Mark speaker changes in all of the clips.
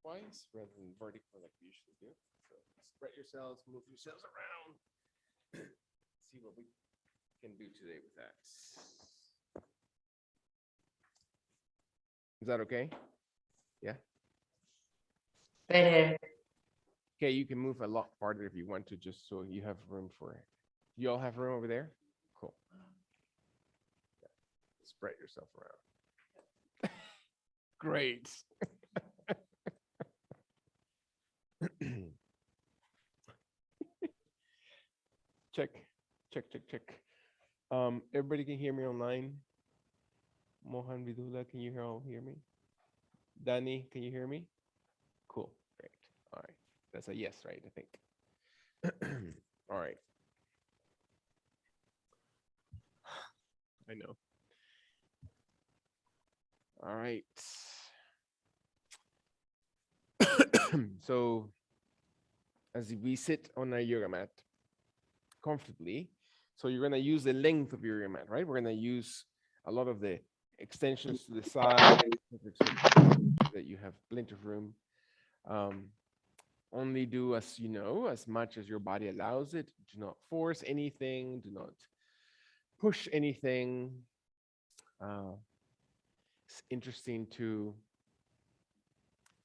Speaker 1: clockwise rather than vertical like we usually do. So spread yourselves, move yourselves around. See what we can do today with that. Is that okay? Yeah.
Speaker 2: Better.
Speaker 1: Okay, you can move a lot farther if you want to, just so you have room for it. You all have room over there? Cool. Yeah. Spread yourself around. Great. check, check. Everybody can hear me online. Mohan Vidula, can you all hear me? Danny, can you hear me? Cool, great. All right, that's a yes, right? I think. All right. I know. All right. So as we sit on a yoga mat comfortably, so you're gonna use the length of your yoga mat, right? We're gonna use a lot of the extensions to the side that you have plenty of room. Um, only do as you know, as much as your body allows it. Do not force anything. Do not push anything. Uh, it's interesting to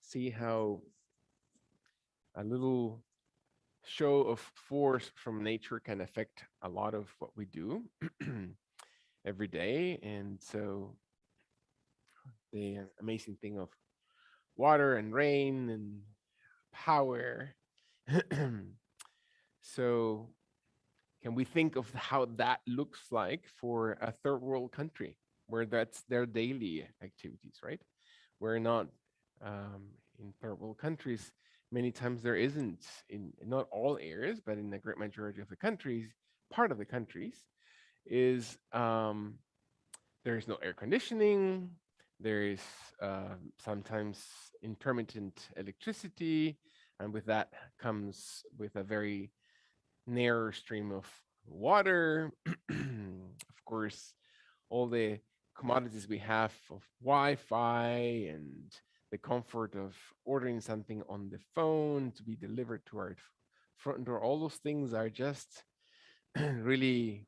Speaker 1: see how a little show of force from nature can affect a lot of what we do every day. And so the amazing thing of water and rain and power. So can we think of how that looks like for a third world country where that's their daily activities, right? We're not in third world countries. Many times there isn't in not all areas, but in the great majority of the countries, part of the countries is there is no air conditioning. There is sometimes intermittent electricity, and with that comes with a very narrow stream of water. Of course, all the commodities we have of Wi-Fi and the comfort of ordering something on the phone to be delivered to our front door. All those things are just really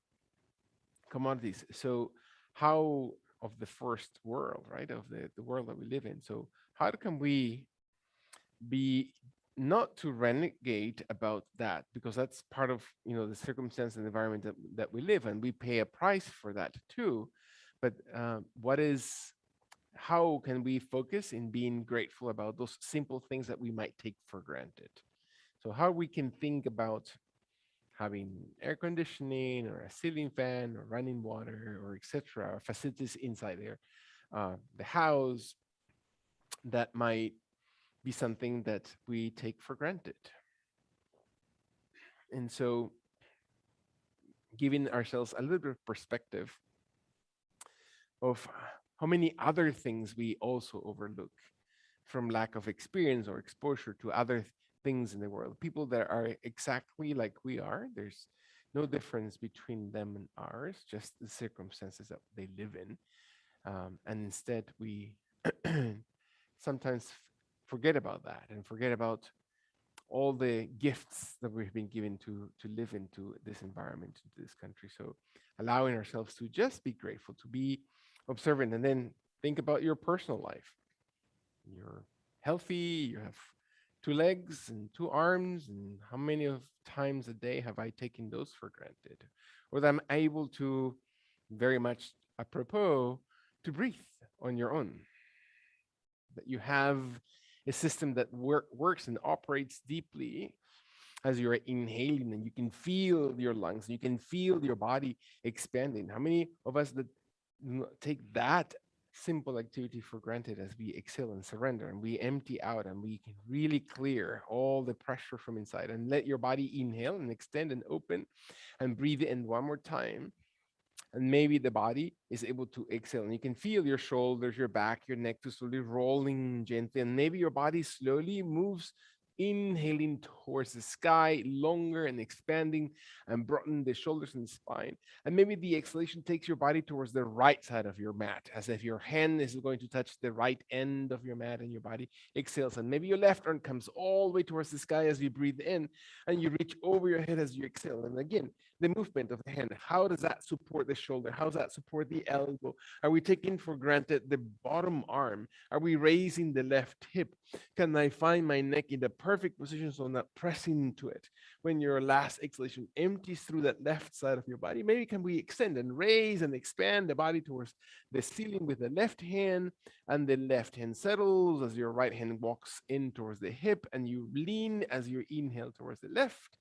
Speaker 1: commodities. So how of the first world, right? Of the world that we live in. So how can we be not to renegade about that, because that's part of the circumstance and environment that we live, and we pay a price for that too. But what is how can we focus in being grateful about those simple things that we might take for granted? So how we can think about having air conditioning or a ceiling fan or running water or etc. or facilities inside there, the house that might be something that we take for granted. And so giving ourselves a little bit of perspective of how many other things we also overlook from lack of experience or exposure to other things in the world. People that are exactly like we are, there's no difference between them and ours, just the circumstances that they live in. And instead, we sometimes forget about that and forget about all the gifts that we've been given to live into this environment, into this country. So allowing ourselves to just be grateful, to be observant, and then think about your personal life. You're healthy, you have two legs and two arms, and how many of times a day have I taken those for granted? Or that I'm able to, very much apropos, to breathe on your own, that you have a system that works and operates deeply as you're inhaling, and you can feel your lungs, you can feel your body expanding. How many of us that take that simple activity for granted as we exhale and surrender and we empty out and we can really clear all the pressure from inside and let your body inhale and extend and open and breathe in one more time, and maybe the body is able to exhale and you can feel your shoulders, your back, your neck to slowly rolling gently, and maybe your body slowly moves inhaling towards the sky, longer and expanding and broaden the shoulders and spine. And maybe the exhalation takes your body towards the right side of your mat, as if your hand is going to touch the right end of your mat and your body exhales. And maybe your left arm comes all the way towards the sky as you breathe in, and you reach over your head as you exhale. And again, the movement of the hand, how does that support the shoulder? How does that support the elbow? Are we taking for granted the bottom arm? Are we raising the left hip? Can I find my neck in the perfect position so I'm not pressing into it? When your last exhalation empties through that left side of your body, maybe can we extend and raise and expand the body towards the ceiling with the left hand, and the left hand settles as your right hand walks in towards the hip, and you lean as you inhale towards the left.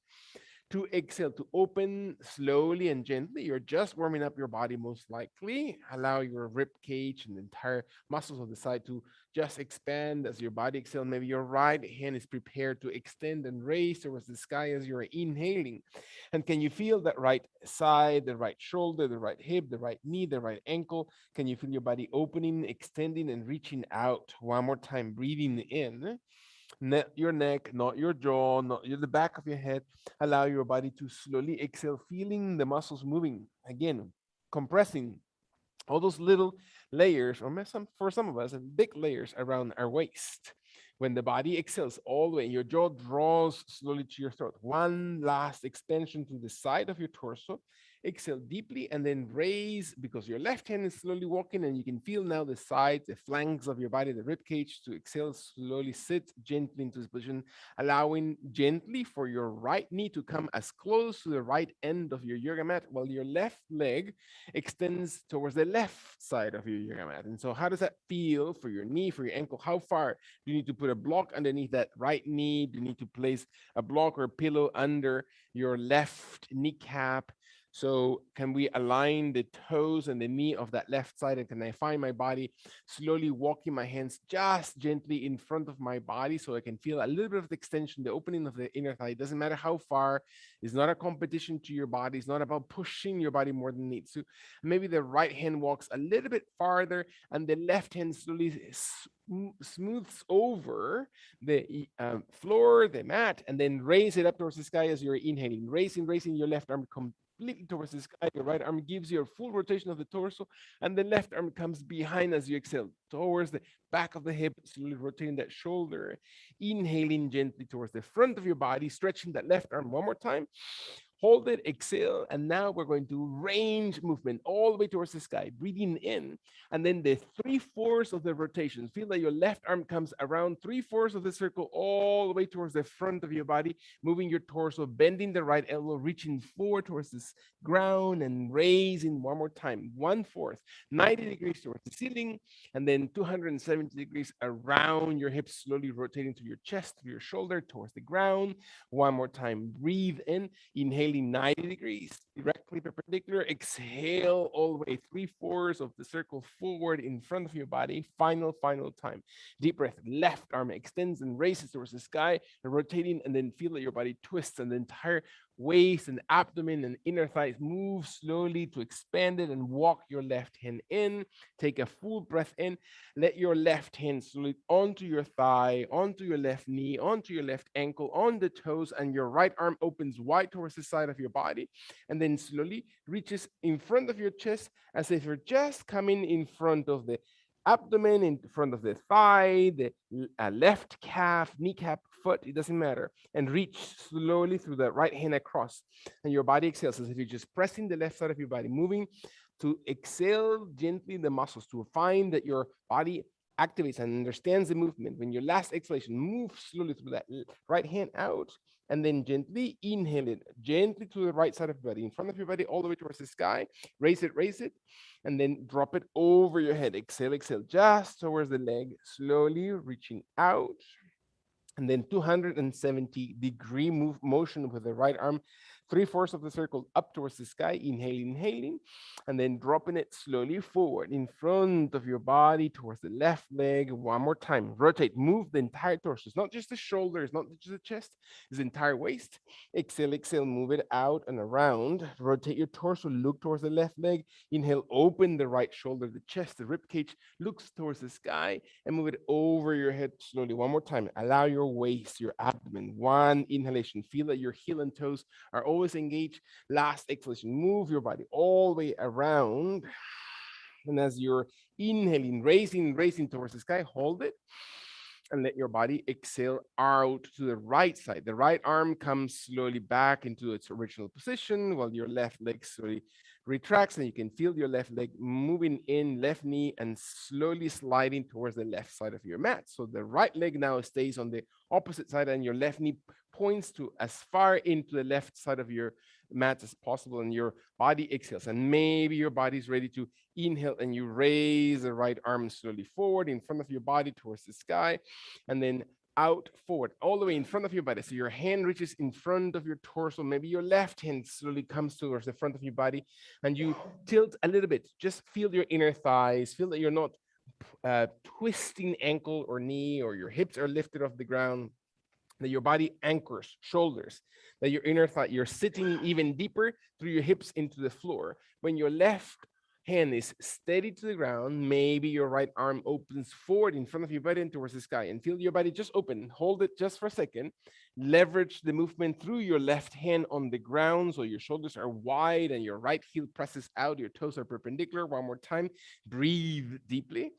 Speaker 1: To exhale, to open slowly and gently. You're just warming up your body, most likely. Allow your rib cage and the entire muscles of the side to just expand as your body exhales. Maybe your right hand is prepared to extend and raise towards the sky as you're inhaling. And can you feel that right side, the right shoulder, the right hip, the right knee, the right ankle? Can you feel your body opening, extending, and reaching out? One more time, breathing in. Not your neck, not your jaw, not the back of your head. Allow your body to slowly exhale, feeling the muscles moving. Again, compressing all those little layers, or for some of us, big layers around our waist. When the body exhales all the way, your jaw draws slowly to your throat. One last extension to the side of your torso. Exhale deeply and then raise, because your left hand is slowly walking, and you can feel now the sides, the flanks of your body, the rib cage. To exhale, slowly sit gently into this position, allowing gently for your right knee to come as close to the right end of your yoga mat, while your left leg extends towards the left side of your yoga mat. And so, how does that feel for your knee, for your ankle? How far do you need to put a block underneath that right knee? Do you need to place a block or a pillow under your left kneecap? So can we align the toes and the knee of that left side? And can I find my body slowly walking my hands just gently in front of my body, so I can feel a little bit of the extension, the opening of the inner thigh? It doesn't matter how far. It's not a competition to your body. It's not about pushing your body more than it needs to. Maybe the right hand walks a little bit farther, and the left hand slowly smooths over the floor, the mat, and then raise it up towards the sky as you're inhaling. Raising your left arm completely towards the sky. Your right arm gives you a full rotation of the torso, and the left arm comes behind as you exhale towards the back of the hip, slowly rotating that shoulder. Inhaling gently towards the front of your body, stretching that left arm one more time. Hold it, exhale, and now we're going to range movement all the way towards the sky, breathing in, and then the 3/4 of the rotation. Feel that your left arm comes around 3/4 of the circle all the way towards the front of your body, moving your torso, bending the right elbow, reaching forward towards this ground, and raising one more time, 1/4, 90 degrees towards the ceiling, and then 270 degrees around your hips, slowly rotating to your chest, to your shoulder, towards the ground. One more time, breathe in, inhaling 90 degrees, directly perpendicular. Exhale all the way 3/4 of the circle forward in front of your body. Final time. Deep breath. Left arm extends and raises towards the sky, rotating, and then feel that your body twists, and the entire waist and abdomen and inner thighs move slowly to expand it, and walk your left hand in. Take a full breath in. Let your left hand slowly onto your thigh, onto your left knee, onto your left ankle, on the toes, and your right arm opens wide towards the side of your body, and then slowly reaches in front of your chest, as if you're just coming in front of the abdomen, in front of the thigh, the left calf, kneecap, foot, it doesn't matter, and reach slowly through the right hand across, and your body exhales as if you're just pressing the left side of your body, moving to exhale gently the muscles, to find that your body activates and understands the movement. When your last exhalation, move slowly through that right hand out, and then gently inhale it gently to the right side of your body, in front of your body, all the way towards the sky. Raise it, and then drop it over your head. Exhale, just towards the leg, slowly reaching out, and then 270-degree motion with the right arm 3/4 of the circle up towards the sky, inhaling, and then dropping it slowly forward in front of your body towards the left leg. One more time. Rotate, move the entire torso. It's not just the shoulders, not just the chest, it's the entire waist. Exhale, move it out and around. Rotate your torso, look towards the left leg. Inhale, open the right shoulder, the chest, the rib cage looks towards the sky, and move it over your head slowly. One more time. Allow your waist, your abdomen. One inhalation. Feel that your heel and toes are always engaged. Last exhalation. Move your body all the way around. And as you're inhaling, raising towards the sky, hold it and let your body exhale out to the right side. The right arm comes slowly back into its original position while your left leg slowly retracts, and you can feel your left leg moving in, left knee, and slowly sliding towards the left side of your mat. So the right leg now stays on the opposite side, and your left knee points to as far into the left side of your mat as possible, and your body exhales. And maybe your body's ready to inhale, and you raise the right arm slowly forward in front of your body towards the sky, and then out forward, all the way in front of your body. So your hand reaches in front of your torso. Maybe your left hand slowly comes towards the front of your body, and you tilt a little bit. Just feel your inner thighs. Feel that you're not twisting ankle or knee, or your hips are lifted off the ground, that your body anchors shoulders, that your inner thigh, you're sitting even deeper through your hips into the floor. When your left hand is steady to the ground, maybe your right arm opens forward in front of your body and towards the sky, and feel your body just open. Hold it just for a second. Leverage the movement through your left hand on the ground so your shoulders are wide and your right heel presses out, your toes are perpendicular. One more time. Breathe deeply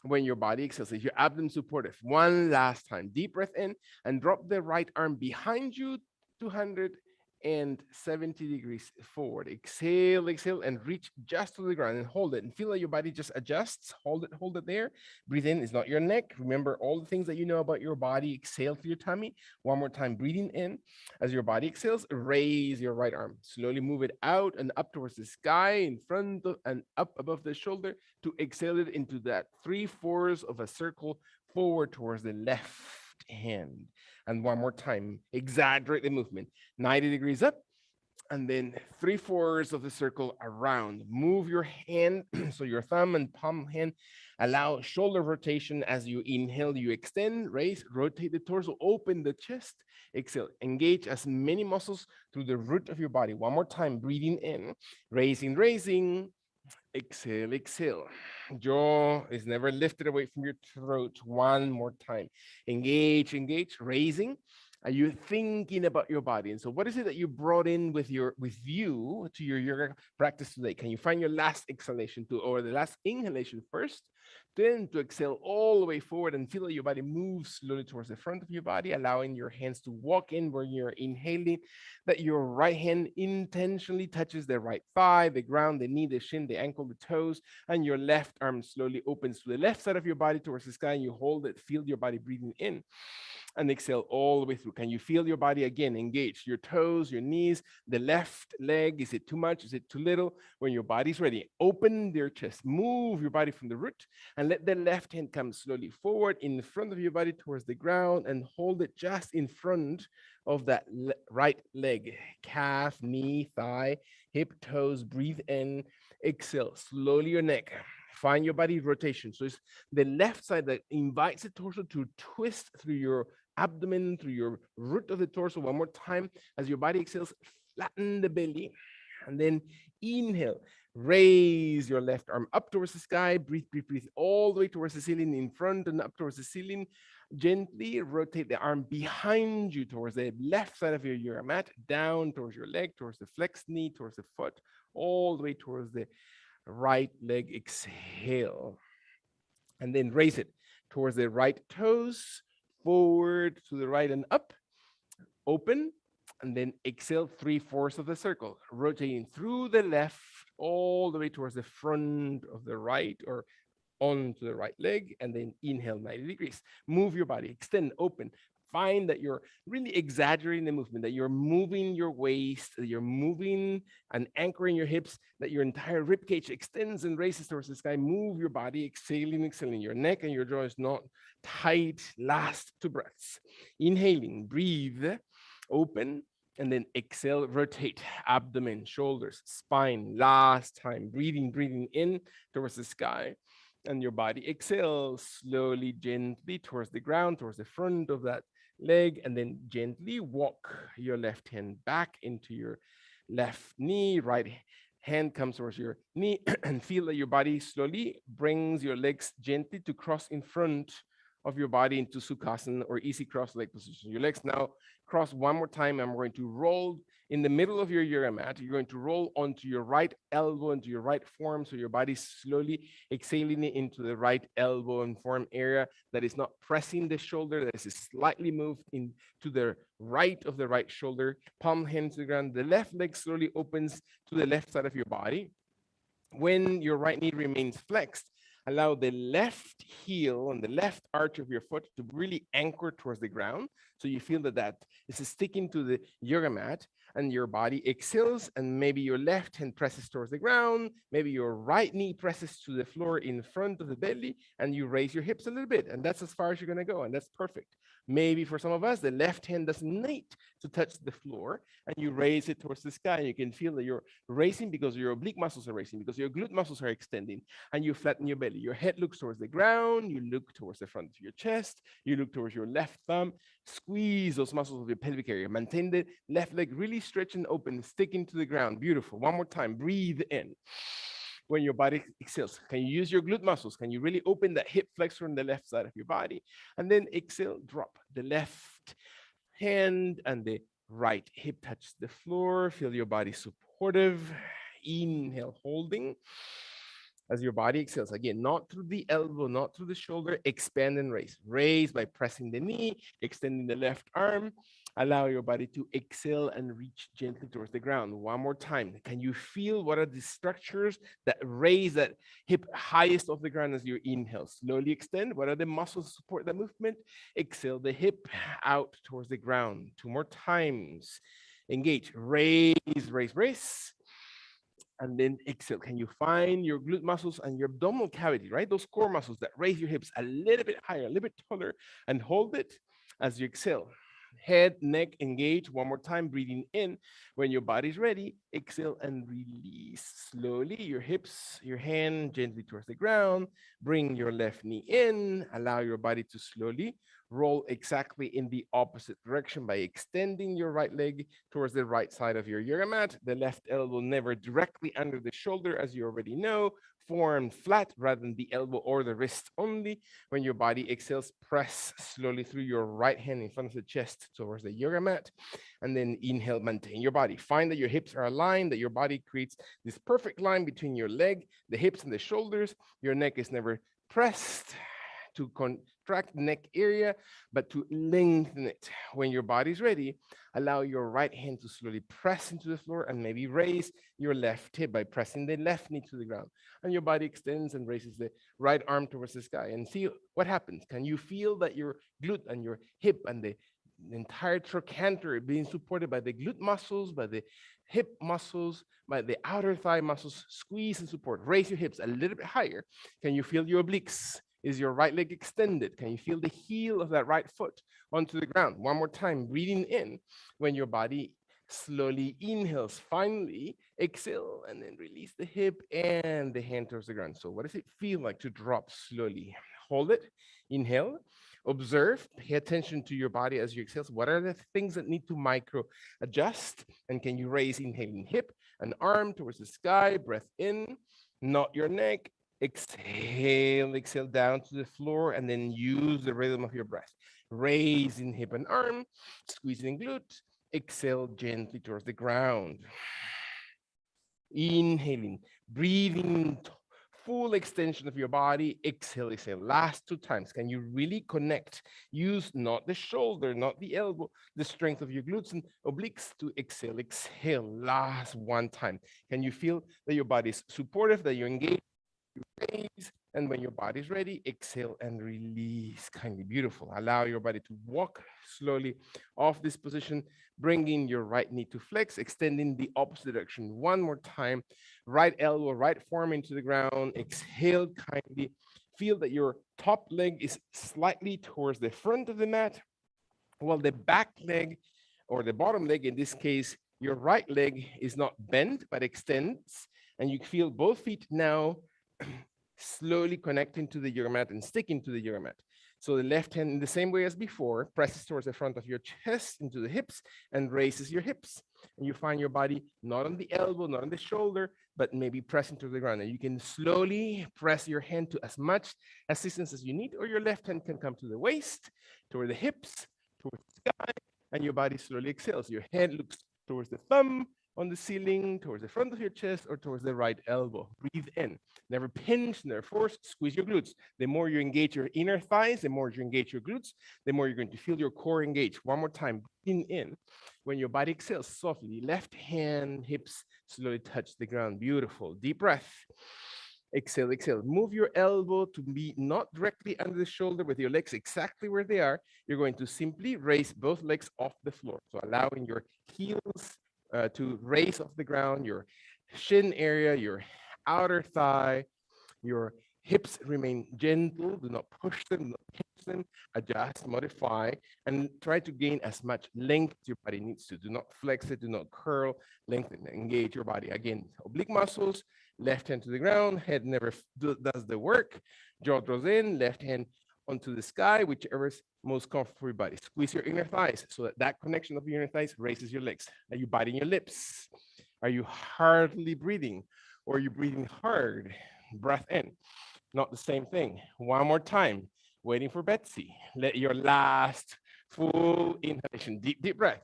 Speaker 1: when your body exhales, your abdomen supportive. One last time, deep breath in and drop the right arm behind you, 270 degrees forward. Exhale, and reach just to the ground and hold it, and feel like your body just adjusts. Hold it there. Breathe in, it's not your neck. Remember all the things that you know about your body. Exhale through your tummy. One more time, breathing in. As your body exhales, raise your right arm. Slowly move it out and up towards the sky, in front of and up above the shoulder, to exhale it into that 3/4 of a circle forward towards the left hand. And one more time, exaggerate the movement. 90 degrees up, and then 3/4 of the circle around. Move your hand, so your thumb and palm hand. Allow shoulder rotation as you inhale. You extend, raise, rotate the torso, open the chest. Exhale, engage as many muscles through the root of your body. One more time, breathing in, raising. Exhale. Jaw is never lifted away from your throat. One more time. Engage, raising. Are you thinking about your body? And so what is it that you brought in with you to your yoga practice today? Can you find your last exhalation or the last inhalation first? Then to exhale all the way forward and feel that your body moves slowly towards the front of your body, allowing your hands to walk in where you're inhaling, that your right hand intentionally touches the right thigh, the ground, the knee, the shin, the ankle, the toes, and your left arm slowly opens to the left side of your body towards the sky, and you hold it, feel your body breathing in, and exhale all the way through. Can you feel your body again engaged? Your toes, your knees, the left leg. Is it too much? Is it too little? When your body's ready, open your chest, move your body from the root, and let the left hand come slowly forward in front of your body towards the ground, and hold it just in front of that right leg, calf, knee, thigh, hip, toes. Breathe in, exhale, slowly your neck. Find your body rotation. So it's the left side that invites the torso to twist through your abdomen, through your root of the torso. One more time. As your body exhales, flatten the belly, and then inhale. Raise your left arm up towards the sky. Breathe all the way towards the ceiling, in front and up towards the ceiling. Gently rotate the arm behind you towards the left side of your yoga mat, down towards your leg, towards the flexed knee, towards the foot, all the way towards the right leg. Exhale, and then raise it towards the right toes, forward to the right and up, open, and then exhale 3/4 of the circle, rotating through the left all the way towards the front of the right, or onto the right leg, and then inhale 90 degrees. Move your body, extend, open. Find that you're really exaggerating the movement, that you're moving your waist, that you're moving and anchoring your hips, that your entire rib cage extends and raises towards the sky. Move your body, exhaling. Your neck and your jaw is not tight. Last 2 breaths. Inhaling, breathe, open, And then exhale, rotate abdomen, shoulders, spine. Last time, breathing in towards the sky. And your body exhales slowly, gently towards the ground, towards the front of that leg. And then gently walk your left hand back into your left knee. Right hand comes towards your knee and feel that your body slowly brings your legs gently to cross in front of your body into Sukhasana or easy cross leg position. Your legs now cross one more time. I'm going to roll in the middle of your yoga mat. You're going to roll onto your right elbow, into your right forearm. So your body slowly exhaling it into the right elbow and forearm area that is not pressing the shoulder, that is slightly moved into the right of the right shoulder, palm hand to the ground. The left leg slowly opens to the left side of your body. When your right knee remains flexed, allow the left heel and the left arch of your foot to really anchor towards the ground. So you feel that is sticking to the yoga mat, and your body exhales, and maybe your left hand presses towards the ground. Maybe your right knee presses to the floor in front of the belly, and you raise your hips a little bit. And that's as far as you're going to go. And that's perfect. Maybe for some of us, the left hand doesn't need to touch the floor, and you raise it towards the sky. And you can feel that you're racing because your oblique muscles are racing, because your glute muscles are extending, and you flatten your belly. Your head looks towards the ground. You look towards the front of your chest. You look towards your left thumb. Squeeze those muscles of your pelvic area. Maintain the left leg really stretch and open, sticking to the ground. Beautiful. One more time. Breathe in. When your body exhales, can you use your glute muscles? Can you really open that hip flexor on the left side of your body? And then exhale, drop the left hand and the right hip touch the floor. Feel your body supportive. Inhale, holding. As your body exhales, again, not through the elbow, not through the shoulder, expand and raise. Raise by pressing the knee, extending the left arm. Allow your body to exhale and reach gently towards the ground. One more time. Can you feel what are the structures that raise that hip highest off the ground as you inhale? Slowly extend. What are the muscles that support that movement? Exhale the hip out towards the ground. Two more times. Engage. Raise, raise, raise. And then exhale. Can you find your glute muscles and your abdominal cavity, right? Those core muscles that raise your hips a little bit higher, a little bit taller, and hold it as you exhale. Head, neck, engage. One more time, breathing in. When your body's ready, exhale and release. Slowly, your hips, your hand gently towards the ground. Bring your left knee in. Allow your body to slowly roll exactly in the opposite direction by extending your right leg towards the right side of your yoga mat. The left elbow never directly under the shoulder, as you already know. Forearm flat rather than the elbow or the wrist only. When your body exhales, press slowly through your right hand in front of the chest towards the yoga mat. And then inhale, maintain your body. Find that your hips are aligned, that your body creates this perfect line between your leg, the hips, and the shoulders. Your neck is never pressed to contract neck area, but to lengthen it. When your body's ready, allow your right hand to slowly press into the floor and maybe raise your left hip by pressing the left knee to the ground. And your body extends and raises the right arm towards the sky. And see what happens. Can you feel that your glute and your hip and the entire trochanter being supported by the glute muscles, by the hip muscles, by the outer thigh muscles? Squeeze and support. Raise your hips a little bit higher. Can you feel your obliques? Is your right leg extended? Can you feel the heel of that right foot onto the ground? One more time, breathing in. When your body slowly inhales, finally exhale, and then release the hip and the hand towards the ground. So what does it feel like to drop slowly? Hold it, inhale, observe, pay attention to your body as you exhale. So what are the things that need to micro adjust? And can you raise inhaling hip and arm towards the sky, breath in, knot your neck, exhale, exhale down to the floor, and then use the rhythm of your breath. Raising hip and arm, squeezing glute, exhale gently towards the ground. Inhaling, breathing, full extension of your body. Exhale, exhale. Last two times. Can you really connect? Use not the shoulder, not the elbow, the strength of your glutes and obliques to exhale, exhale. Last one time. Can you feel that your body is supportive, that you're engaged? Raise, and when your body's ready, exhale and release. Kindly, beautiful. Allow your body to walk slowly off this position, bringing your right knee to flex, extending the opposite direction. One more time. Right elbow, right forearm into the ground. Exhale kindly. Feel that your top leg is slightly towards the front of the mat, while the back leg or the bottom leg, in this case, your right leg is not bent, but extends. And you feel both feet now slowly connecting to the yoga mat and sticking to the yoga mat. So the left hand, in the same way as before, presses towards the front of your chest into the hips and raises your hips. And you find your body not on the elbow, not on the shoulder, but maybe pressing to the ground. And you can slowly press your hand to as much assistance as you need, or your left hand can come to the waist, toward the hips, towards the sky, and your body slowly exhales. Your head looks towards the thumb on the ceiling, towards the front of your chest, or towards the right elbow. Breathe in. Never pinch, never force, squeeze your glutes. The more you engage your inner thighs, the more you engage your glutes, the more you're going to feel your core engage. One more time, breathing in. When your body exhales softly, left hand, hips slowly touch the ground. Beautiful. Deep breath. Exhale, exhale. Move your elbow to be not directly under the shoulder with your legs exactly where they are. You're going to simply raise both legs off the floor. So allowing your heels to raise off the ground, your shin area, your outer thigh, your hips remain gentle. Do not push them, do not pinch them. Adjust, modify, and try to gain as much length your body needs to. Do not flex it, do not curl, lengthen, engage your body. Again, oblique muscles, left hand to the ground, head never does the work. Jaw draws in, left hand onto the sky, whichever is most comfortable for your body. Squeeze your inner thighs so that that connection of your inner thighs raises your legs. Are you biting your lips? Are you hardly breathing? Or are you breathing hard? Breath in. Not the same thing. One more time. Waiting for Betsy. Let your last full inhalation. Deep, deep breath.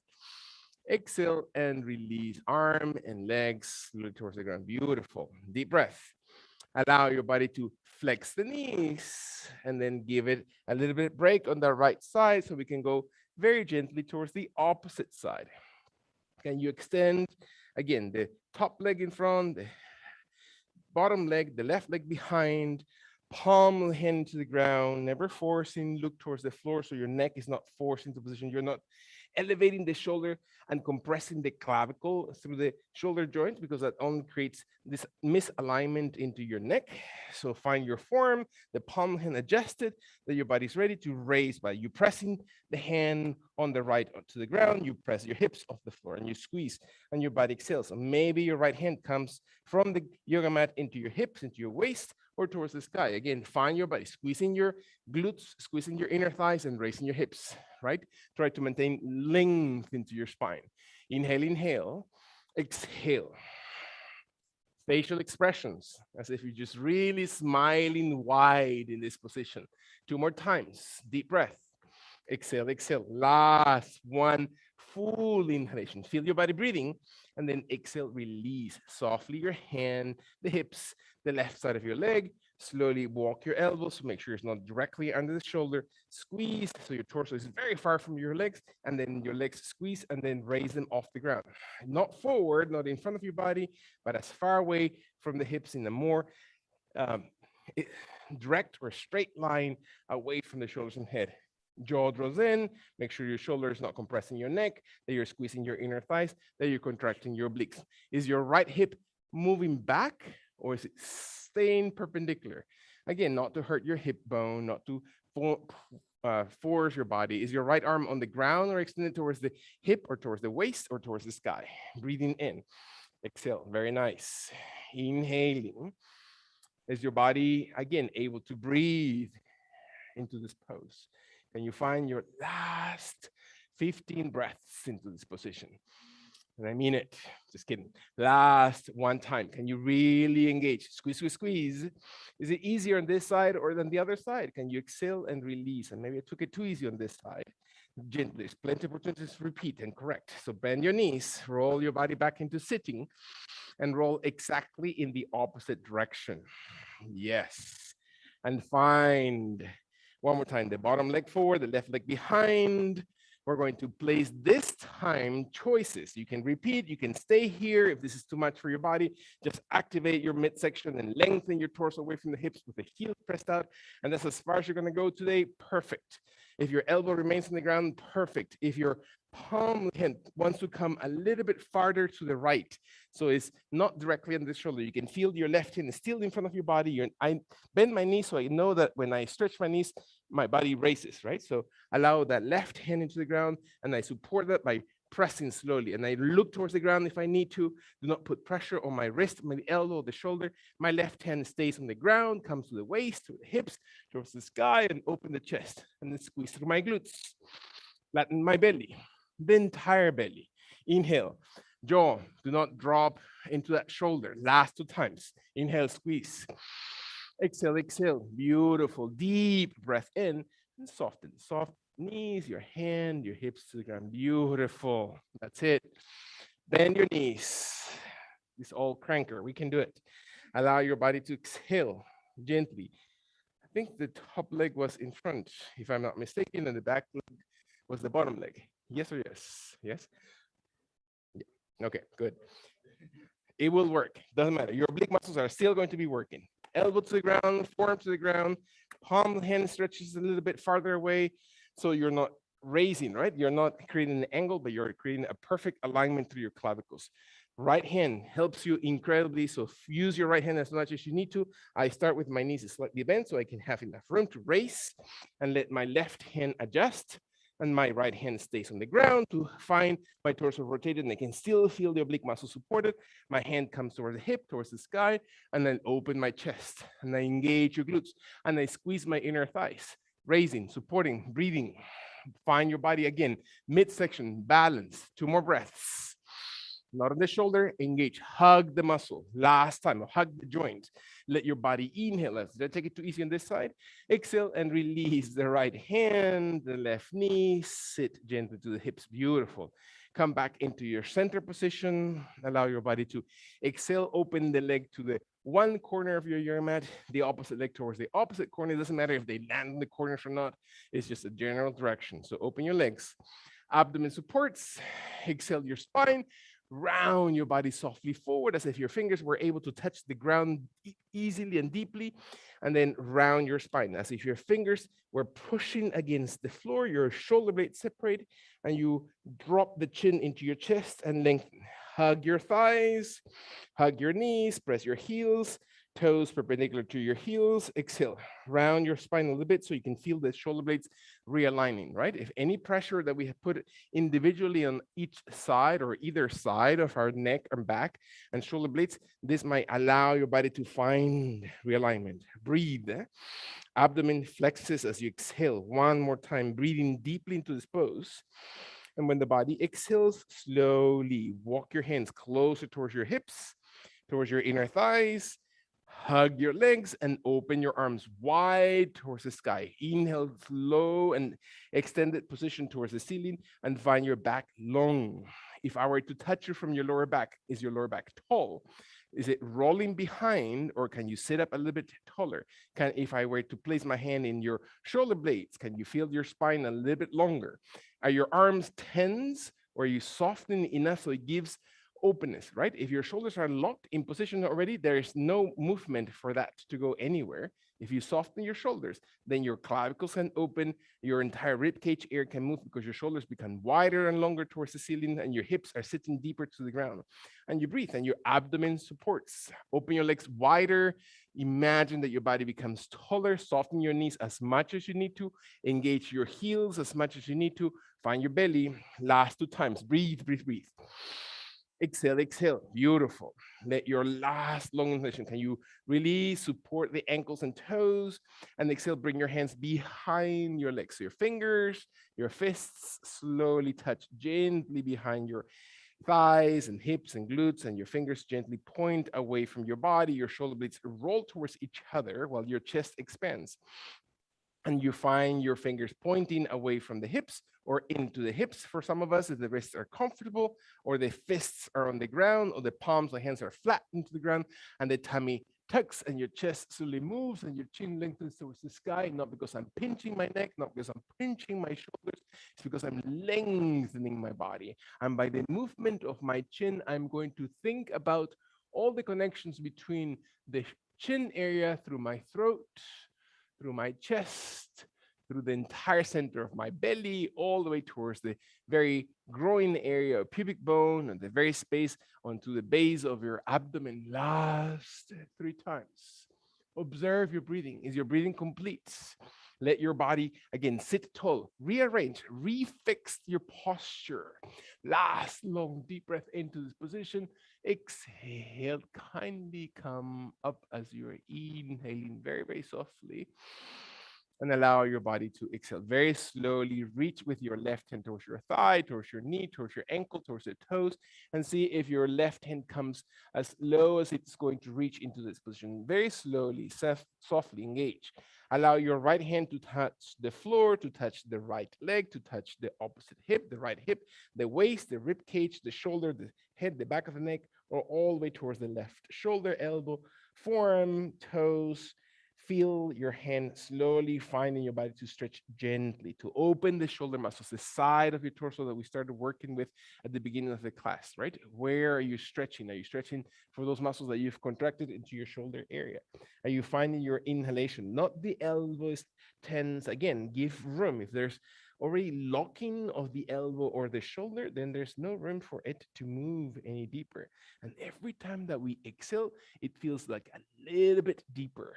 Speaker 1: Exhale and release arm and legs slowly towards the ground. Beautiful. Deep breath. Allow your body to flex the knees and then give it a little bit break on the right side so we can go very gently towards the opposite side. Can you extend, again, the top leg in front, the bottom leg, the left leg behind, palm of the hand to the ground, never forcing, look towards the floor so your neck is not forced into position. You're not elevating the shoulder and compressing the clavicle through the shoulder joint because that only creates this misalignment into your neck. So find your form, the palm of the hand adjusted, that your body's ready to raise by you pressing the hand on the right to the ground, you press your hips off the floor and you squeeze and your body exhales. So maybe your right hand comes from the yoga mat into your hips, into your waist, or towards the sky. Again, find your body, squeezing your glutes, squeezing your inner thighs and raising your hips, right? Try to maintain length into your spine. Inhale, inhale, exhale. Facial expressions, as if you're just really smiling wide in this position. 2 more times, deep breath. Exhale, exhale. Last one, full inhalation. Feel your body breathing, and then exhale, release. Softly your hand, the hips, the left side of your leg. Slowly walk your elbows, make sure it's not directly under the shoulder. Squeeze, so your torso is very far from your legs, and then your legs squeeze, and then raise them off the ground. Not forward, not in front of your body, but as far away from the hips in a more um, direct or straight line away from the shoulders and head. Jaw draws in, make sure your shoulder is not compressing your neck, that you're squeezing your inner thighs, that you're contracting your obliques. Is your right hip moving back or is it staying perpendicular? Again, not to hurt your hip bone, not to force your body. Is your right arm on the ground or extended towards the hip or towards the waist or towards the sky? Breathing in, exhale, very nice. Inhaling. Is your body, again, able to breathe into this pose? Can you find your last 15 breaths into this position? And I mean it, just kidding. Last one time, can you really engage? Squeeze, squeeze, squeeze. Is it easier on this side or than the other side? Can you exhale and release? And maybe I took it too easy on this side. Gently, there's plenty of opportunities to repeat and correct. So bend your knees, roll your body back into sitting, and roll exactly in the opposite direction. Yes. And find, one more time, the bottom leg forward, the left leg behind. We're going to place this time choices. You can repeat, you can stay here. If this is too much for your body, just activate your midsection and lengthen your torso away from the hips with the heels pressed out. And that's as far as you're gonna go today, perfect. If your elbow remains on the ground, perfect. If your palm hand wants to come a little bit farther to the right, so it's not directly on the shoulder, you can feel your left hand is still in front of your body. I bend my knees so I know that when I stretch my knees, my body raises, right? So allow that left hand into the ground and I support that by pressing slowly. And I look towards the ground if I need to. Do not put pressure on my wrist, my elbow, the shoulder. My left hand stays on the ground, comes to the waist, to the hips, towards the sky, and open the chest. And then squeeze through my glutes. Flatten my belly, the entire belly. Inhale, jaw, do not drop into that shoulder. Last 2 times. Inhale, squeeze. Exhale, exhale. Beautiful. Deep breath in and soften. Soft knees, your hand, your hips to the ground. Beautiful. That's it. Bend your knees. This all cranker. We can do it. Allow your body to exhale gently. I think the top leg was in front, if I'm not mistaken, and the back leg was the bottom leg. Yes or yes? Yes? Yeah. Okay, good. It will work. Doesn't matter. Your oblique muscles are still going to be working. Elbow to the ground, forearm to the ground, palm hand stretches a little bit farther away. So you're not raising, right? You're not creating an angle, but you're creating a perfect alignment through your clavicles. Right hand helps you incredibly. So use your right hand as much as you need to. I start with my knees slightly bent so I can have enough room to raise and let my left hand adjust and my right hand stays on the ground to find my torso rotated and I can still feel the oblique muscle supported. My hand comes towards the hip, towards the sky, and then open my chest and I engage your glutes and I squeeze my inner thighs, raising, supporting, breathing. Find your body again, midsection, balance, 2 more breaths. Not on the shoulder, engage, hug the muscle. Last time, hug the joint. Let your body inhale. Let's take it too easy on this side. Exhale and release the right hand, the left knee, sit gently to the hips. Beautiful. Come back into your center position. Allow your body to exhale, open the leg to the one corner of your yoga mat, the opposite leg towards the opposite corner. It doesn't matter if they land in the corners or not. It's just a general direction. So open your legs. Abdomen supports. Exhale your spine. Round your body softly forward as if your fingers were able to touch the ground easily and deeply. And then round your spine as if your fingers were pushing against the floor, your shoulder blades separate, and you drop the chin into your chest and lengthen. Hug your thighs, hug your knees, press your heels, toes perpendicular to your heels. Exhale, round your spine a little bit so you can feel the shoulder blades realigning, right? If any pressure that we have put individually on each side or either side of our neck and back and shoulder blades, this might allow your body to find realignment. Breathe. Abdomen flexes as you exhale. One more time, breathing deeply into this pose. And when the body exhales, slowly walk your hands closer towards your hips, towards your inner thighs. Hug your legs and open your arms wide towards the sky. Inhale, slow and extended position towards the ceiling and find your back long. If I were to touch you from your lower back, is your lower back tall? Is it rolling behind or can you sit up a little bit taller? If I were to place my hand in your shoulder blades, can you feel your spine a little bit longer? Are your arms tense or are you softening enough so it gives openness, right? If your shoulders are locked in position already, there is no movement for that to go anywhere. If you soften your shoulders, then your clavicles can open, your entire rib cage area can move because your shoulders become wider and longer towards the ceiling and your hips are sitting deeper to the ground. And you breathe and your abdomen supports. Open your legs wider. Imagine that your body becomes taller. Soften your knees as much as you need to. Engage your heels as much as you need to. Find your belly. Last 2 times. Breathe, breathe, breathe. Exhale, exhale. Beautiful. Let your last long inhalation. Can you really support the ankles and toes? And exhale, bring your hands behind your legs. So your fingers, your fists slowly touch gently behind your thighs and hips and glutes, and your fingers gently point away from your body. Your shoulder blades roll towards each other while your chest expands. And you find your fingers pointing away from the hips or into the hips for some of us if the wrists are comfortable, or the fists are on the ground, or the palms, the hands are flat into the ground, and the tummy tucks and your chest slowly moves and your chin lengthens towards the sky, not because I'm pinching my neck, not because I'm pinching my shoulders, it's because I'm lengthening my body. And by the movement of my chin, I'm going to think about all the connections between the chin area through my throat, through my chest, through the entire center of my belly, all the way towards the very groin area of pubic bone and the very space onto the base of your abdomen. Last 3 times. Observe your breathing. Is your breathing complete? Let your body again sit tall, rearrange, refix your posture. Last long deep breath into this position. Exhale, kindly come up as you're inhaling very, very softly. And allow your body to exhale very slowly. Reach with your left hand towards your thigh, towards your knee, towards your ankle, towards the toes, and see if your left hand comes as low as it's going to reach into this position. Very slowly, softly engage. Allow your right hand to touch the floor, to touch the right leg, to touch the opposite hip, the right hip, the waist, the rib cage, the shoulder, the head, the back of the neck, or all the way towards the left shoulder, elbow, forearm, toes. Feel your hand slowly finding your body to stretch gently, to open the shoulder muscles, the side of your torso that we started working with at the beginning of the class, right? Where are you stretching? Are you stretching for those muscles that you've contracted into your shoulder area? Are you finding your inhalation? Not the elbows tense. Again, give room. If there's already locking of the elbow or the shoulder, then there's no room for it to move any deeper. And every time that we exhale, it feels like a little bit deeper.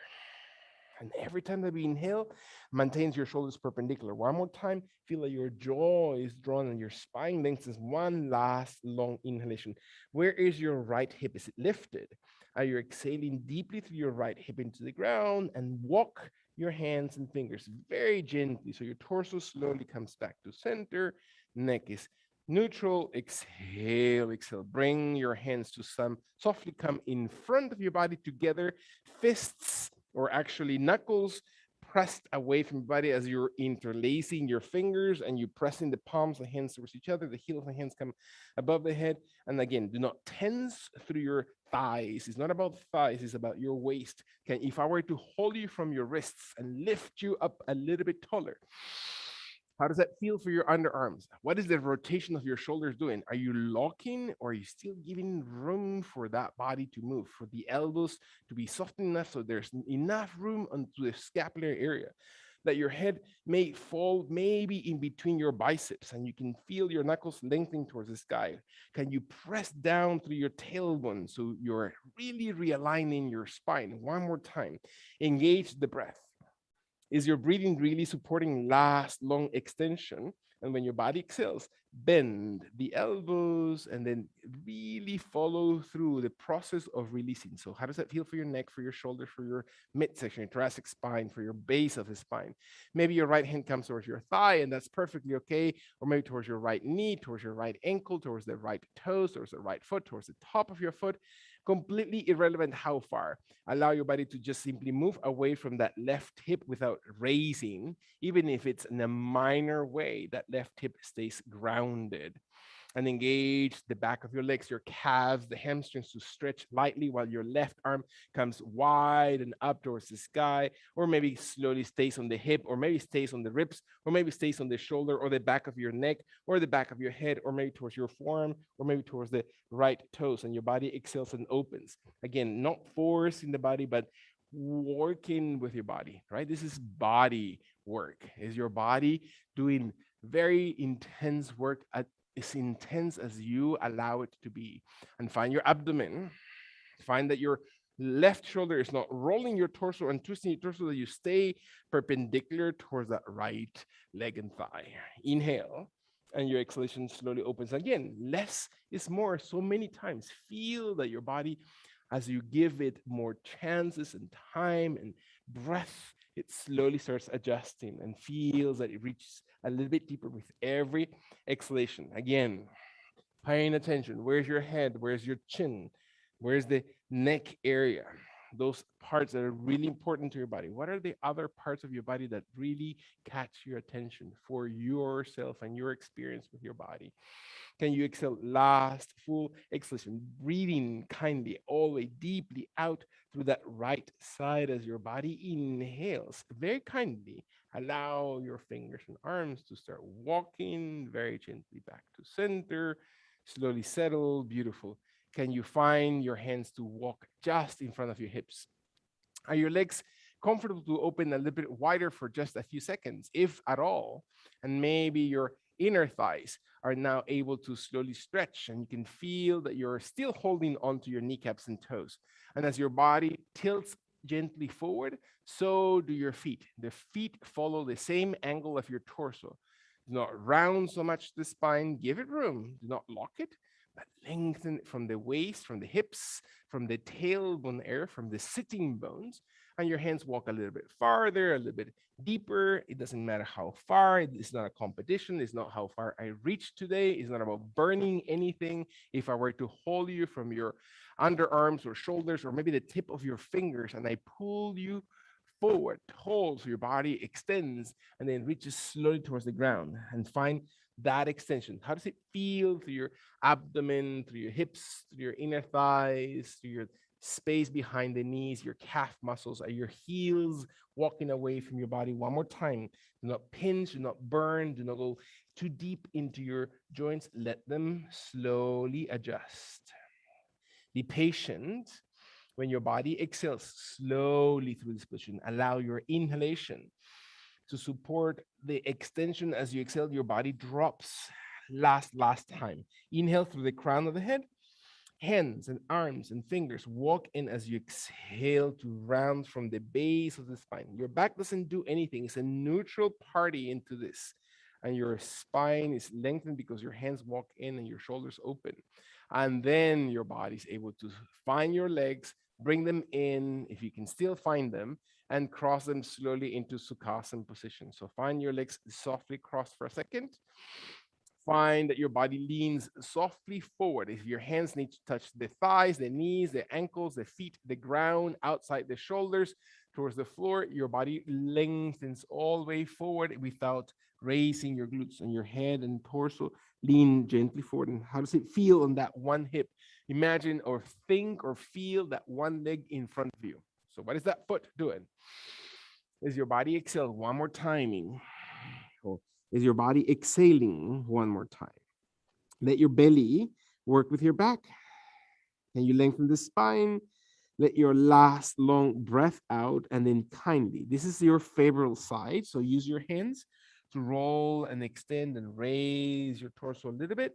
Speaker 1: And every time that we inhale, maintains your shoulders perpendicular. One more time, feel that your jaw is drawn and your spine lengthens. One last long inhalation. Where is your right hip? Is it lifted? Are you exhaling deeply through your right hip into the ground and walk your hands and fingers very gently so your torso slowly comes back to center. Neck is neutral. Exhale, exhale. Bring your hands to some, softly come in front of your body together, fists or actually knuckles pressed away from your body as you're interlacing your fingers and you pressing the palms of the hands towards each other. The heels of the hands come above the head. And again, do not tense through your thighs. It's not about thighs, it's about your waist. Can, if I were to hold you from your wrists and lift you up a little bit taller, how does that feel for your underarms? What is the rotation of your shoulders doing? Are you locking or are you still giving room for that body to move, for the elbows to be soft enough so there's enough room onto the scapular area? That your head may fall maybe in between your biceps and you can feel your knuckles lengthening towards the sky. Can you press down through your tailbone so you're really realigning your spine? One more time. Engage the breath. Is your breathing really supporting last long extension? And when your body exhales, bend the elbows and then really follow through the process of releasing. So, how does that feel for your neck, for your shoulders, for your midsection, your thoracic spine, for your base of the spine? Maybe your right hand comes towards your thigh, and that's perfectly okay. Or maybe towards your right knee, towards your right ankle, towards the right toes, towards the right foot, towards the top of your foot. Completely irrelevant how far. Allow your body to just simply move away from that left hip without raising, even if it's in a minor way. That left hip stays grounded. And engage the back of your legs, your calves, the hamstrings to stretch lightly while your left arm comes wide and up towards the sky, or maybe slowly stays on the hip, or maybe stays on the ribs, or maybe stays on the shoulder, or the back of your neck, or the back of your head, or maybe towards your forearm, or maybe towards the right toes, and your body exhales and opens. Again, not forcing the body, but working with your body, right? This is body work. Is your body doing very intense work at as intense as you allow it to be? And find your abdomen. Find that your left shoulder is not rolling your torso and twisting your torso, that you stay perpendicular towards that right leg and thigh. Inhale, and your exhalation slowly opens. Again, less is more. So many times, feel that your body, as you give it more chances and time and breath, it slowly starts adjusting and feels that it reaches a little bit deeper with every exhalation. Again, paying attention. Where's your head? Where's your chin? Where's the neck area? Those parts that are really important to your body. What are the other parts of your body that really catch your attention for yourself and your experience with your body? Can you exhale? Last full exhalation, breathing kindly all the way deeply out through that right side as your body inhales. Very kindly, allow your fingers and arms to start walking very gently back to center. Slowly settle, beautiful. Can you find your hands to walk just in front of your hips? Are your legs comfortable to open a little bit wider for just a few seconds, if at all? And maybe your inner thighs are now able to slowly stretch, and you can feel that you're still holding onto your kneecaps and toes. And as your body tilts gently forward, so do your feet. The feet follow the same angle of your torso. Do not round so much the spine, give it room. Do not lock it, but lengthen it from the waist, from the hips, from the tailbone area, from the sitting bones. And your hands walk a little bit farther, a little bit deeper. It doesn't matter how far. It's not a competition. It's not how far I reach today. It's not about burning anything. If I were to hold you from your underarms or shoulders or maybe the tip of your fingers and I pull you forward, hold so your body extends and then reaches slowly towards the ground and find that extension. How does it feel through your abdomen, through your hips, through your inner thighs, through your space behind the knees, your calf muscles? Are your heels walking away from your body? One more time. Do not pinch, do not burn, do not go too deep into your joints. Let them slowly adjust. Be patient when your body exhales slowly through this position. Allow your inhalation to support the extension as you exhale. Your body drops last time. Inhale through the crown of the head. Hands and arms and fingers walk in as you exhale to round from the base of the spine. Your back doesn't do anything. It's a neutral party into this. And your spine is lengthened because your hands walk in and your shoulders open. And then your body's able to find your legs, bring them in, if you can still find them, and cross them slowly into Sukhasana position. So find your legs softly crossed for a second. Find that your body leans softly forward. If your hands need to touch the thighs, the knees, the ankles, the feet, the ground, outside the shoulders, towards the floor, your body lengthens all the way forward without raising your glutes, and your head and torso lean gently forward. And how does it feel on that one hip? Imagine or think or feel that one leg in front of you. So what is that foot doing? Is your body exhale one more timing? Or is your body exhaling one more time? Let your belly work with your back. Can you lengthen the spine? Let your last long breath out and then kindly. This is your favorable side. So use your hands to roll and extend and raise your torso a little bit.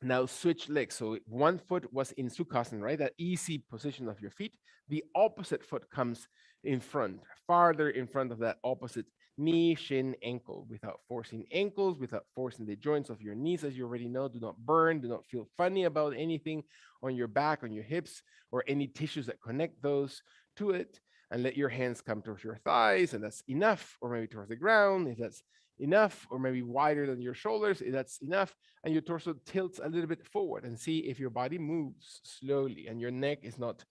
Speaker 1: Now switch legs. So one foot was in Sukhasana, right? That easy position of your feet. The opposite foot comes in front, farther in front of that opposite knee, shin, ankle, without forcing ankles, without forcing the joints of your knees, as you already know. Do not burn, do not feel funny about anything on your back, on your hips, or any tissues that connect those to it. And let your hands come towards your thighs, and that's enough, or maybe towards the ground, if that's enough, or maybe wider than your shoulders, if that's enough. And your torso tilts a little bit forward and see if your body moves slowly and your neck is not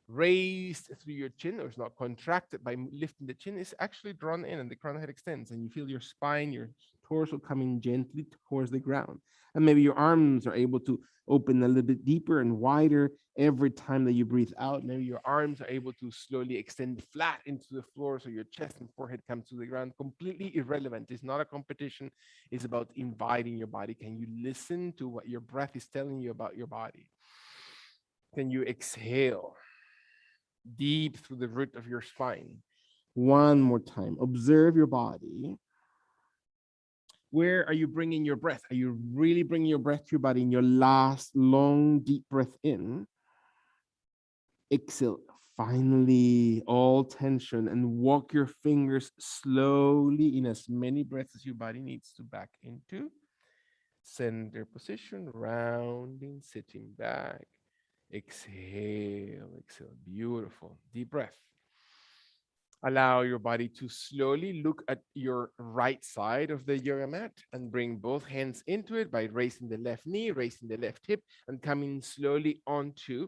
Speaker 1: raised through your chin or it's not contracted by lifting the chin. It's actually drawn in and the crown of the head extends and you feel your spine, your torso coming gently towards the ground. And maybe your arms are able to open a little bit deeper and wider every time that you breathe out. Maybe your arms are able to slowly extend flat into the floor so your chest and forehead come to the ground. Completely irrelevant. It's not a competition. It's about inviting your body. Can you listen to what your breath is telling you about your body? Can you exhale deep through the root of your spine? One more time. Observe your body. Where are you bringing your breath? Are you really bringing your breath to your body in your last long, deep breath in? Exhale. Finally, all tension, and walk your fingers slowly in as many breaths as your body needs to back into center position, rounding, sitting back. Exhale, exhale. Beautiful. Deep breath. Allow your body to slowly look at your right side of the yoga mat and bring both hands into it by raising the left knee, raising the left hip, and coming slowly onto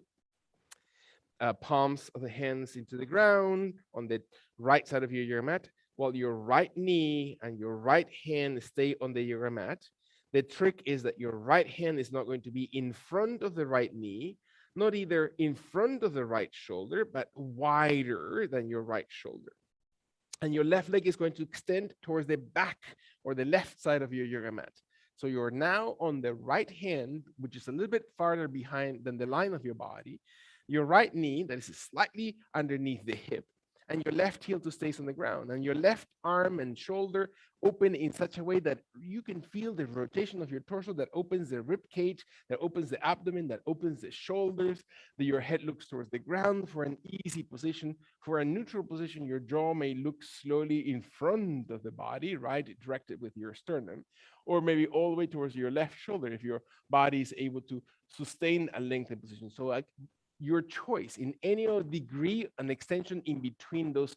Speaker 1: palms of the hands into the ground on the right side of your yoga mat, while your right knee and your right hand stay on the yoga mat. The trick is that your right hand is not going to be in front of the right knee, not either in front of the right shoulder, but wider than your right shoulder. And your left leg is going to extend towards the back or the left side of your yoga mat. So you're now on the right hand, which is a little bit farther behind than the line of your body. Your right knee, that is slightly underneath the hip. and your left heel to stays on the ground, and your left arm and shoulder open in such a way that you can feel the rotation of your torso, that opens the rib cage, that opens the abdomen, that opens the shoulders, that your head looks towards the ground for an easy position. For a neutral position, your jaw may look slowly in front of the body, right, directed with your sternum, or maybe all the way towards your left shoulder if your body is able to sustain a lengthened position. So like your choice in any degree and extension in between those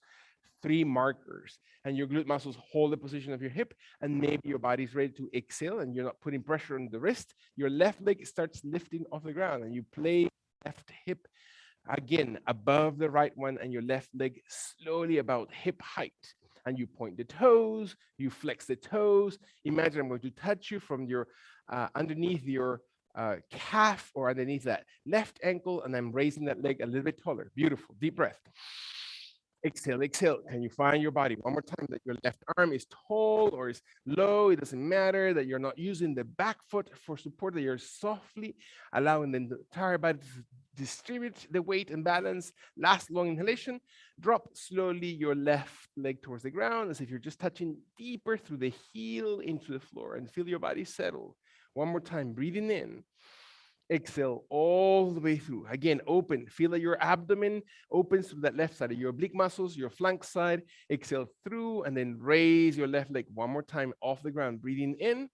Speaker 1: three markers, and your glute muscles hold the position of your hip, and maybe your body's ready to exhale and you're not putting pressure on the wrist. Your left leg starts lifting off the ground and you play left hip again above the right one, and your left leg slowly about hip height, and you point the toes, you flex the toes. Imagine I'm going to touch you from your underneath your calf or underneath that left ankle, and I'm raising that leg a little bit taller. Beautiful. Deep breath. Exhale, exhale. Can you find your body? One more time, that your left arm is tall or is low. It doesn't matter, that you're not using the back foot for support, that you're softly allowing the entire body to distribute the weight and balance. Last long inhalation. Drop slowly your left leg towards the ground as if you're just touching deeper through the heel into the floor, and feel your body settle. One more time, breathing in. Exhale all the way through. Again, open. Feel that your abdomen opens to that left side of your oblique muscles, your flank side. Exhale through, and then raise your left leg one more time off the ground. Breathing in.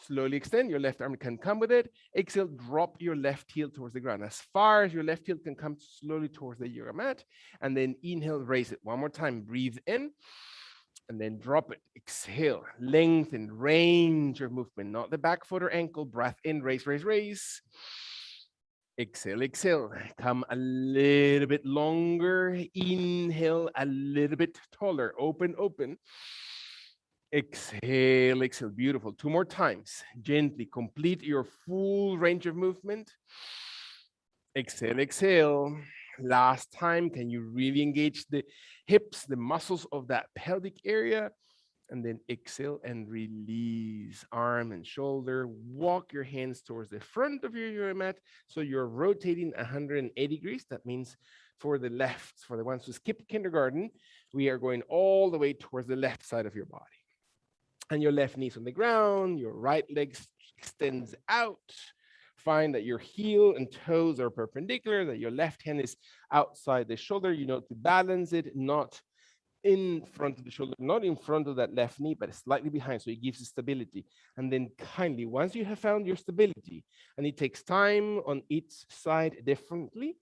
Speaker 1: Slowly extend. Your left arm can come with it. Exhale, drop your left heel towards the ground. As far as your left heel can come slowly towards the yoga mat. And then inhale, raise it. One more time. Breathe in. And then drop it. Exhale, lengthen, range of movement, not the back foot or ankle. Breath in, raise, raise, raise. Exhale, exhale. Come a little bit longer. Inhale, a little bit taller. Open, open. Exhale, exhale. Beautiful. Two more times. Gently complete your full range of movement. Exhale, exhale. Last time, can you really engage the hips, the muscles of that pelvic area? And then exhale and release arm and shoulder. Walk your hands towards the front of your yoga mat. So you're rotating 180 degrees. That means for the left, for the ones who skip kindergarten, we are going all the way towards the left side of your body. And your left knee's on the ground, your right leg extends out. Find that your heel and toes are perpendicular, that your left hand is outside the shoulder. You know, to balance it, not in front of the shoulder, not in front of that left knee, but slightly behind, so it gives you stability. And then kindly, once you have found your stability, and it takes time on each side differently,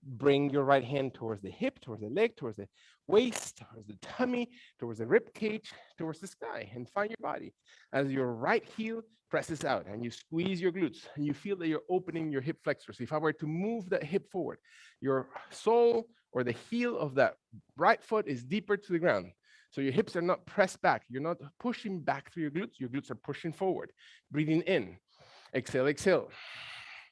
Speaker 1: bring your right hand towards the hip, towards the leg, towards the waist, towards the tummy, towards the rib cage, towards the sky, and find your body. As your right heel presses out and you squeeze your glutes and you feel that you're opening your hip flexors. If I were to move that hip forward, your sole or the heel of that right foot is deeper to the ground. So your hips are not pressed back. You're not pushing back through your glutes. Your glutes are pushing forward. Breathing in. Exhale, exhale.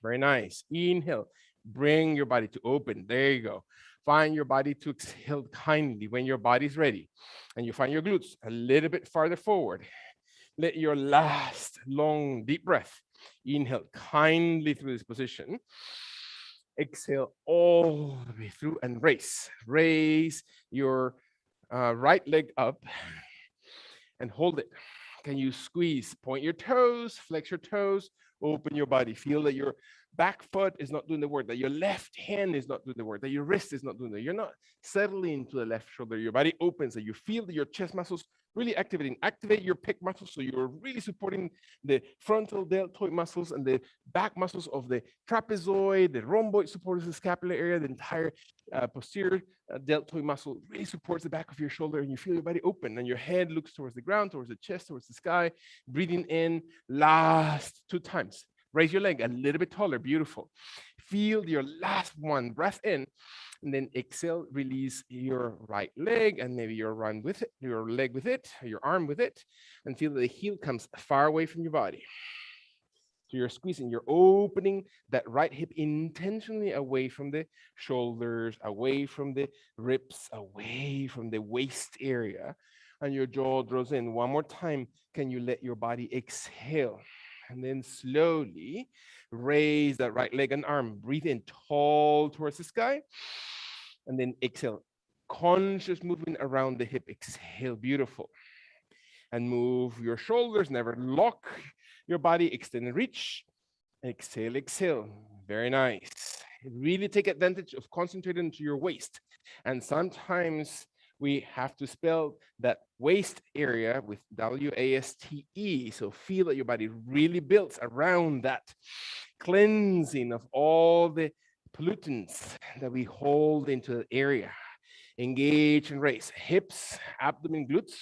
Speaker 1: Very nice. Inhale. Bring your body to open. There you go. Find your body to exhale kindly when your body's ready. And you find your glutes a little bit farther forward. Let your last long deep breath. Inhale kindly through this position. Exhale all the way through and raise. Raise your right leg up and hold it. Can you squeeze? Point your toes, flex your toes, open your body. Feel that your back foot is not doing the work, that your left hand is not doing the work, that your wrist is not doing the work. You're not settling into the left shoulder. Your body opens, that you feel that your chest muscles really activating. Activate your pec muscles so you're really supporting the frontal deltoid muscles and the back muscles of the trapezoid, the rhomboid supports the scapular area, the entire posterior deltoid muscle really supports the back of your shoulder, and you feel your body open and your head looks towards the ground, towards the chest, towards the sky. Breathing in, last 2 times. Raise your leg a little bit taller. Beautiful. Feel your last one. Breath in, and then exhale. Release your right leg, and maybe your run with it, your leg with it, your arm with it, and feel that the heel comes far away from your body. So you're squeezing, you're opening that right hip intentionally away from the shoulders, away from the ribs, away from the waist area, and your jaw draws in. One more time, can you let your body exhale? And then slowly raise that right leg and arm. Breathe in tall towards the sky. And then exhale Conscious movement around the hip. Exhale, beautiful. And move your shoulders, never lock your body, extend and reach. Exhale, exhale. Very nice. Really take advantage of concentrating into your waist. And sometimes we have to spell that waist area with W-A-S-T-E. So feel that your body really builds around that cleansing of all the pollutants that we hold into the area. Engage and raise. Hips, abdomen, glutes.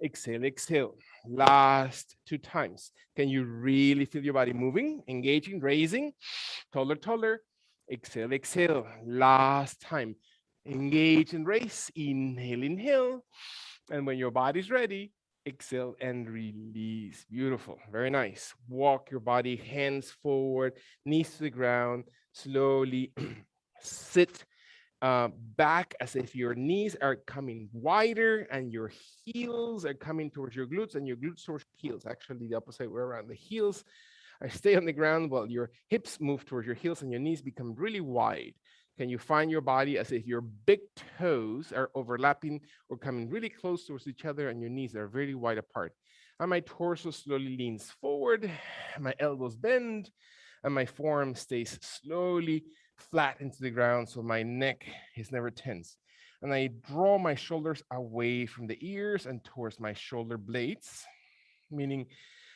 Speaker 1: Exhale, exhale. Last 2 times. Can you really feel your body moving, engaging, raising? Taller, taller. Exhale, exhale. Last time. Engage and raise. Inhale, inhale. And when your body's ready, exhale and release. Beautiful. Very nice. Walk your body, hands forward, knees to the ground. Slowly sit back as if your knees are coming wider and your heels are coming towards your glutes and your glutes towards your heels. Actually, the opposite way around. The heels are stay on the ground while your hips move towards your heels and your knees become really wide. Can you find your body as if your big toes are overlapping or coming really close towards each other and your knees are very wide apart? And my torso slowly leans forward, my elbows bend, and my forearm stays slowly flat into the ground so my neck is never tense. And I draw my shoulders away from the ears and towards my shoulder blades, meaning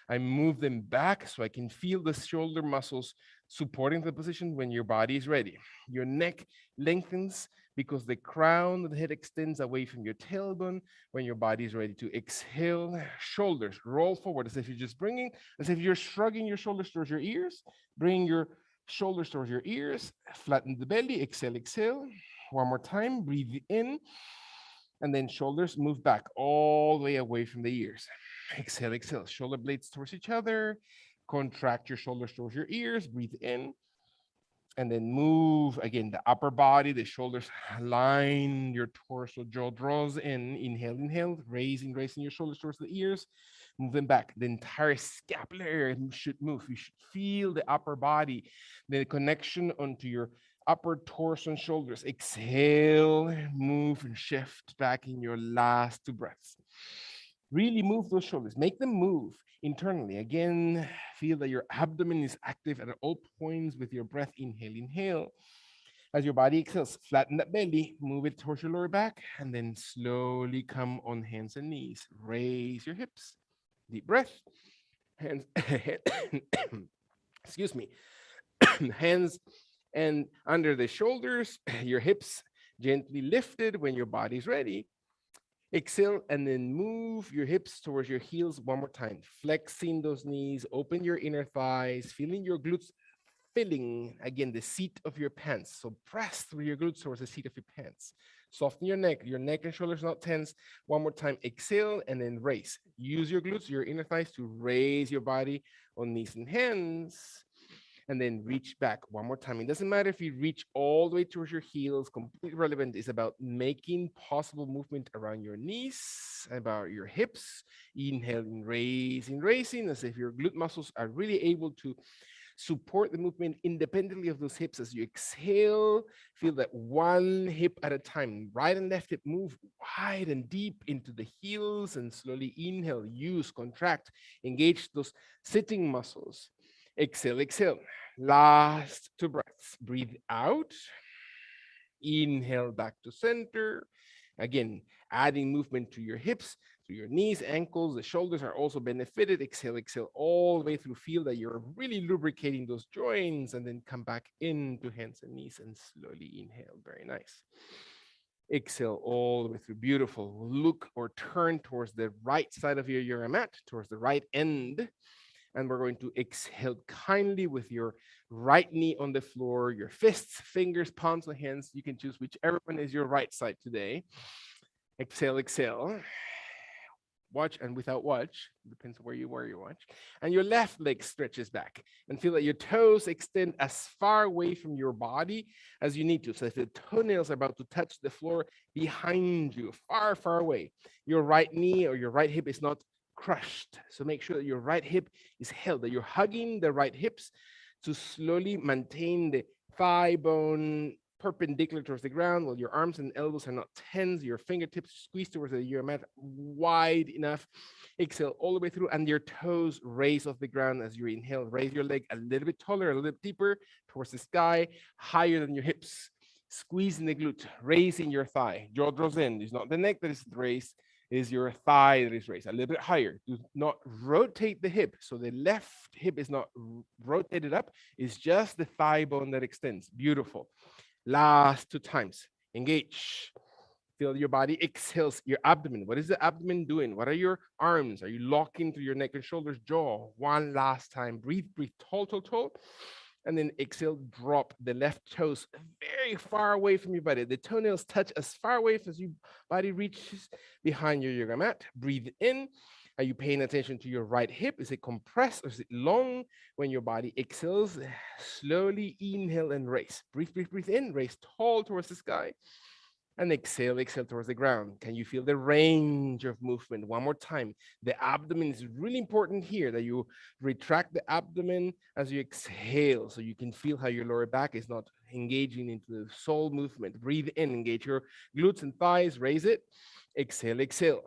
Speaker 1: I move them back so I can feel the shoulder muscles supporting the position when your body is ready. Your neck lengthens because the crown of the head extends away from your tailbone when your body is ready to exhale. Shoulders roll forward as if you're just bringing, as if you're shrugging your shoulders towards your ears. Bring your shoulders towards your ears, flatten the belly, exhale, exhale. One more time, breathe in, and then shoulders move back all the way away from the ears. Exhale, exhale. Shoulder blades towards each other. Contract your shoulders towards your ears. Breathe in. And then move again the upper body, the shoulders line your torso, jaw draws in. Inhale, inhale, raising your shoulders towards the ears. Move them back. The entire scapular area should move. You should feel the upper body, the connection onto your upper torso and shoulders. Exhale, move and shift back in your last 2 breaths. Really move those shoulders, make them move internally. Again, feel that your abdomen is active at all points with your breath. Inhale, inhale. As your body exhales, flatten that belly, move it towards your lower back, and then slowly come on hands and knees. Raise your hips. Deep breath. Hands, excuse me, hands and under the shoulders, your hips gently lifted when your body's ready. Exhale and then move your hips towards your heels one more time. Flexing those knees, open your inner thighs, feeling your glutes filling again the seat of your pants. So press through your glutes towards the seat of your pants. Soften your neck and shoulders not tense. One more time, exhale and then raise. Use your glutes, your inner thighs to raise your body on knees and hands. And then reach back one more time. It doesn't matter if you reach all the way towards your heels, completely relevant. It's about making possible movement around your knees, about your hips. Inhaling, raising, as if your glute muscles are really able to support the movement independently of those hips. As you exhale, feel that one hip at a time. Right and left hip move wide and deep into the heels, and slowly inhale, use, contract, engage those sitting muscles. Exhale, exhale. Last 2 breaths. Breathe out. Inhale back to center. Again, adding movement to your hips, to your knees, ankles. The shoulders are also benefited. Exhale, exhale all the way through. Feel that you're really lubricating those joints, and then come back into hands and knees and slowly inhale. Very nice. Exhale all the way through. Beautiful. Look or turn towards the right side of your yoga mat, towards the right end. And we're going to exhale kindly with your right knee on the floor, your fists, fingers, palms of hands. You can choose whichever one is your right side today. Exhale, exhale. Watch and without watch, depends on where you watch. And your left leg stretches back and feel that your toes extend as far away from your body as you need to. So if the toenails are about to touch the floor behind you, far, far away, your right knee or your right hip is not crushed. So make sure that your right hip is held, that you're hugging the right hips to slowly maintain the thigh bone perpendicular towards the ground, while your arms and elbows are not tense, your fingertips squeeze towards your mat wide enough. Exhale all the way through, and your toes raise off the ground as you inhale. Raise your leg a little bit taller, a little bit deeper towards the sky, higher than your hips. Squeezing the glute, raising your thigh. Jaw draws in. It's not the neck that is raised, it is your thigh that is raised a little bit higher. Do not rotate the hip. So the left hip is not rotated up, it's just the thigh bone that extends. Beautiful. Last 2 times. Engage. Feel your body exhales your abdomen. What is the abdomen doing? What are your arms? Are you locking through your neck and shoulders, jaw? One last time. Breathe, breathe, tall, tall, tall. And then exhale, drop the left toes very far away from your body. The toenails touch as far away as your body reaches behind your yoga mat. Breathe in. Are you paying attention to your right hip? Is it compressed or is it long? When your body exhales, slowly inhale and raise. Breathe, breathe, breathe in. Raise tall towards the sky. And exhale, exhale towards the ground. Can you feel the range of movement? One more time. The abdomen is really important here, that you retract the abdomen as you exhale, so you can feel how your lower back is not engaging into the soul movement. Breathe in, engage your glutes and thighs, raise it. Exhale, exhale.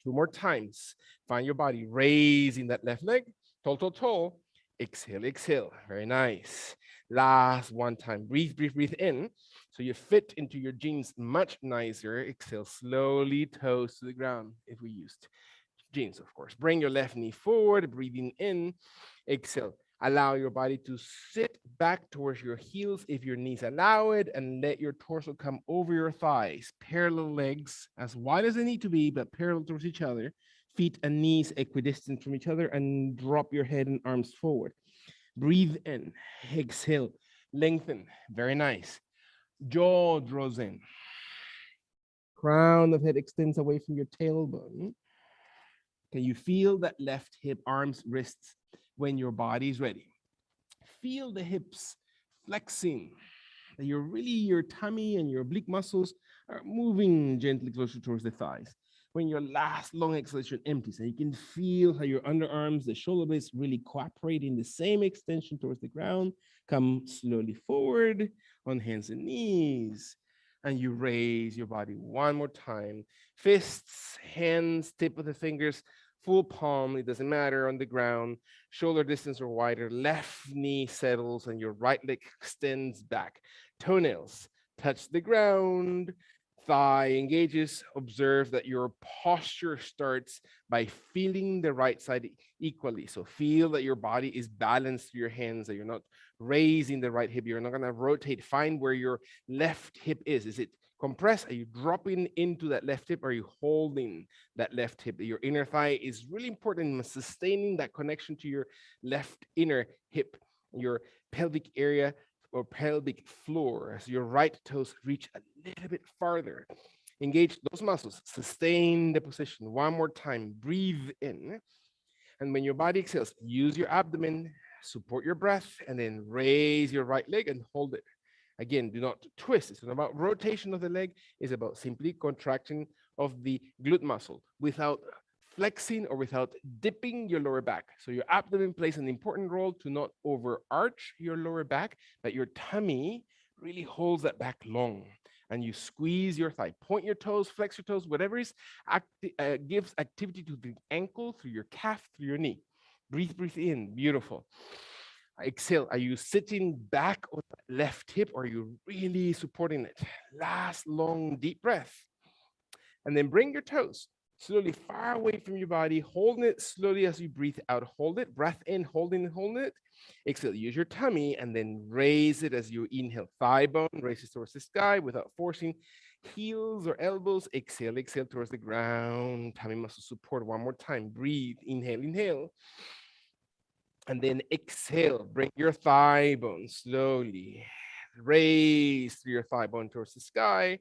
Speaker 1: 2 more times. Find your body raising that left leg, tall, tall, tall. Exhale, exhale. Very nice. Last 1 time. Breathe, breathe, breathe in. So you fit into your jeans much nicer. Exhale slowly, toes to the ground if we used jeans, of course. Bring your left knee forward, breathing in. Exhale. Allow your body to sit back towards your heels if your knees allow it, and let your torso come over your thighs. Parallel legs, as wide as they need to be, but parallel towards each other. Feet and knees equidistant from each other, and drop your head and arms forward. Breathe in, exhale, lengthen. Very nice. Jaw draws in. Crown of head extends away from your tailbone. Can you feel that left hip, arms, wrists when your body is ready? Feel the hips flexing. That your tummy and your oblique muscles are moving gently closer towards the thighs. When your last long exhalation empties, and you can feel how your underarms, the shoulder blades really cooperate in the same extension towards the ground. Come slowly forward on hands and knees, and you raise your body one more time. Fists, hands, tip of the fingers, full palm, it doesn't matter, on the ground, shoulder distance or wider. Left knee settles and your right leg extends back. Toenails touch the ground, thigh engages. Observe that your posture starts by feeling the right side equally. So feel that your body is balanced through your hands, that you're not raising the right hip, you're not going to rotate. Find where your left hip is. Is it compressed? Are you dropping into that left hip? Are you holding that left hip? Your inner thigh is really important in sustaining that connection to your left inner hip, your pelvic area or pelvic floor, as your right toes reach a little bit farther. Engage those muscles, sustain the position. One more time, breathe in. And when your body exhales, use your abdomen, support your breath, and then raise your right leg and hold it. Again, do not twist. It's not about rotation of the leg. It's about simply contraction of the glute muscle without flexing or without dipping your lower back. So your abdomen plays an important role to not overarch your lower back, but your tummy really holds that back long. And you squeeze your thigh, point your toes, flex your toes, whatever is gives activity to the ankle, through your calf, through your knee. Breathe, breathe in. Beautiful. Exhale. Are you sitting back on the left hip, or are you really supporting it? Last long deep breath. And then bring your toes slowly far away from your body, holding it slowly as you breathe out. Hold it, breath in, holding it. Exhale, use your tummy, and then raise it as you inhale. Thigh bone raises towards the sky without forcing. Heels or elbows, exhale, exhale towards the ground. Tummy muscle support. One more time. Breathe, inhale, inhale. And then exhale, bring your thigh bone slowly. Raise through your thigh bone towards the sky.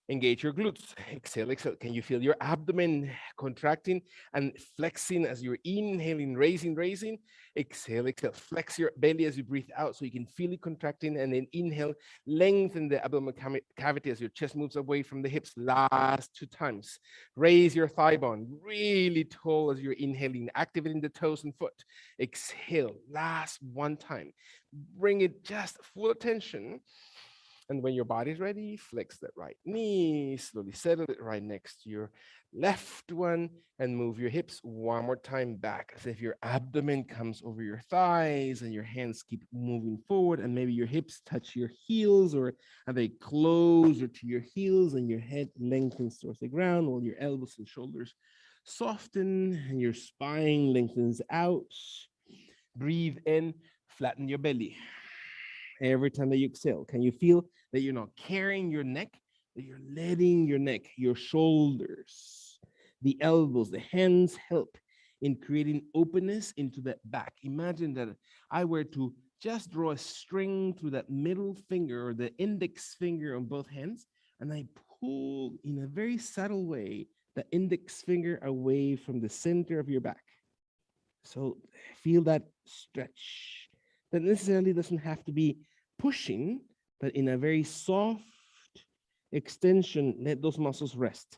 Speaker 1: Engage your glutes. Exhale, exhale. Can you feel your abdomen contracting and flexing as you're inhaling, raising, raising? Exhale, exhale. Flex your belly as you breathe out so you can feel it contracting. And then inhale, lengthen the abdominal cavity as your chest moves away from the hips. Last 2 times. Raise your thigh bone really tall as you're inhaling, activating the toes and foot. Exhale. Last 1 time. Bring it just full attention. And when your body's ready, flex that right knee, slowly settle it right next to your left one, and move your hips one more time back as if your abdomen comes over your thighs and your hands keep moving forward. And maybe your hips touch your heels, or are they closer to your heels, and your head lengthens towards the ground while your elbows and shoulders soften and your spine lengthens out. Breathe in, flatten your belly every time that you exhale. Can you feel that you're not carrying your neck, that you're letting your neck, your shoulders, the elbows, the hands help in creating openness into that back? Imagine that I were to just draw a string through that middle finger or the index finger on both hands, and I pull in a very subtle way the index finger away from the center of your back. So feel that stretch. That necessarily doesn't have to be pushing, but in a very soft extension, let those muscles rest.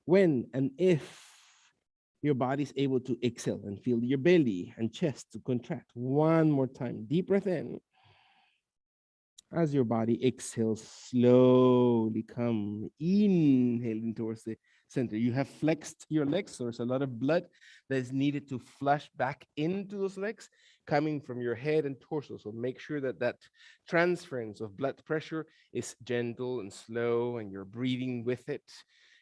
Speaker 1: When and if your body's able to exhale and feel your belly and chest to contract. One more time. Deep breath in. As your body exhales, slowly come inhaling towards the center. You have flexed your legs, so there's a lot of blood that is needed to flush back into those legs, coming from your head and torso. So make sure that that transference of blood pressure is gentle and slow, and you're breathing with it.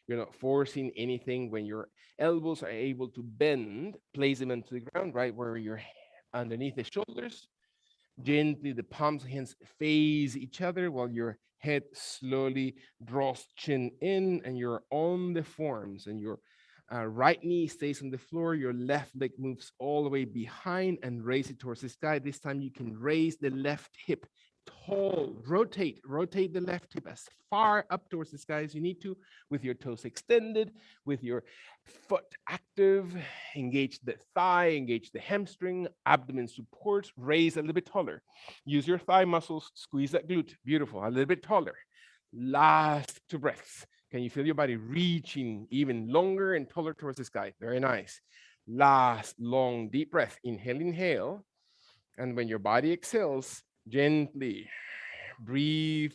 Speaker 1: You're not forcing anything. When your elbows are able to bend, place them into the ground, right where you're underneath the shoulders. Gently, the palms of hands face each other while your head slowly draws chin in and you're on the forearms, and your right knee stays on the floor. Your left leg moves all the way behind and raise it towards the sky. This time you can raise the left hip tall, rotate the left hip as far up towards the sky as you need to, with your toes extended, with your foot active. Engage the thigh, engage the hamstring, abdomen support, raise a little bit taller. Use your thigh muscles, squeeze that glute. Beautiful, a little bit taller. Last 2 breaths. Can you feel your body reaching even longer and taller towards the sky? Very nice. Last long deep breath. Inhale, inhale. And when your body exhales, gently breathe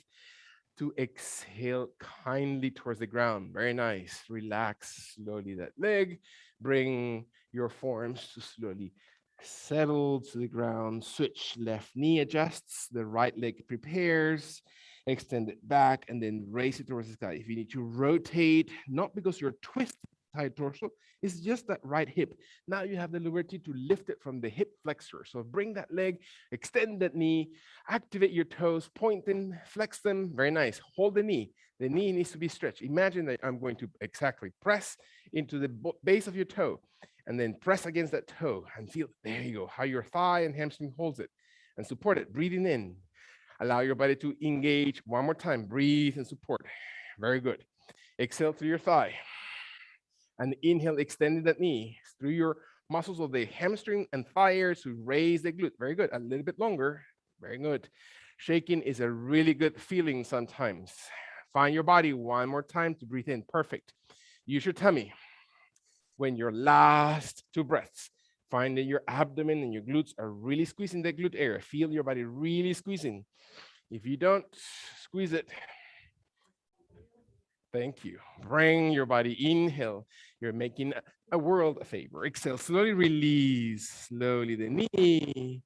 Speaker 1: to exhale kindly towards the ground. Very nice. Relax slowly that leg. Bring your forearms to slowly settle to the ground. Switch. Left knee adjusts. The right leg prepares. Extend it back and then raise it towards the sky. If you need to rotate, not because you're twisted side torso, it's just that right hip. Now you have the liberty to lift it from the hip flexor. So bring that leg, extend that knee, activate your toes, point them, flex them. Very nice. Hold the knee. The knee needs to be stretched. Imagine that I'm going to exactly press into the base of your toe and then press against that toe and feel, there you go, how your thigh and hamstring holds it, and support it. Breathing in. Allow your body to engage. One more time. Breathe and support. Very good. Exhale through your thigh. And inhale, extending that knee through your muscles of the hamstring and thighs to raise the glute. Very good. A little bit longer. Very good. Shaking is a really good feeling sometimes. Find your body one more time to breathe in. Perfect. Use your tummy. When your last 2 breaths, find that your abdomen and your glutes are really squeezing the glute area. Feel your body really squeezing. If you don't, squeeze it. Thank you. Bring your body, inhale. You're making a world a favor. Exhale, slowly release, slowly the knee.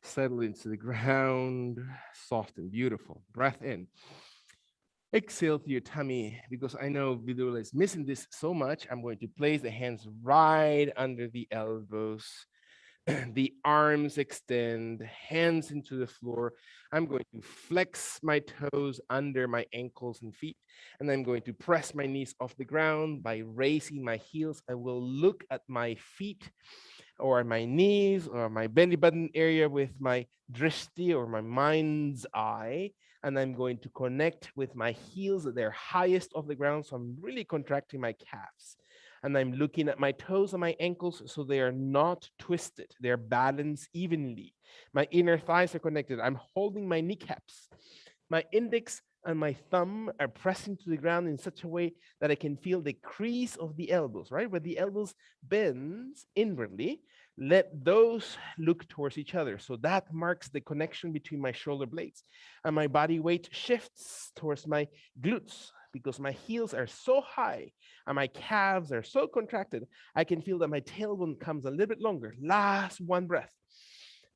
Speaker 1: Settle into the ground, soft and beautiful. Breath in. Exhale to your tummy, because I know Vidula is missing this so much. I'm going to place the hands right under the elbows. The arms extend, hands into the floor. I'm going to flex my toes under my ankles and feet, and I'm going to press my knees off the ground by raising my heels. I will look at my feet or my knees or my belly button area with my drishti or my mind's eye, and I'm going to connect with my heels. They're highest off the ground, so I'm really contracting my calves. And I'm looking at my toes and my ankles so they are not twisted. They're balanced evenly. My inner thighs are connected. I'm holding my kneecaps. My index and my thumb are pressing to the ground in such a way that I can feel the crease of the elbows, right? Where the elbows bends inwardly, let those look towards each other. So that marks the connection between my shoulder blades. And my body weight shifts towards my glutes because my heels are so high and my calves are so contracted. I can feel that my tailbone comes a little bit longer. Last one breath.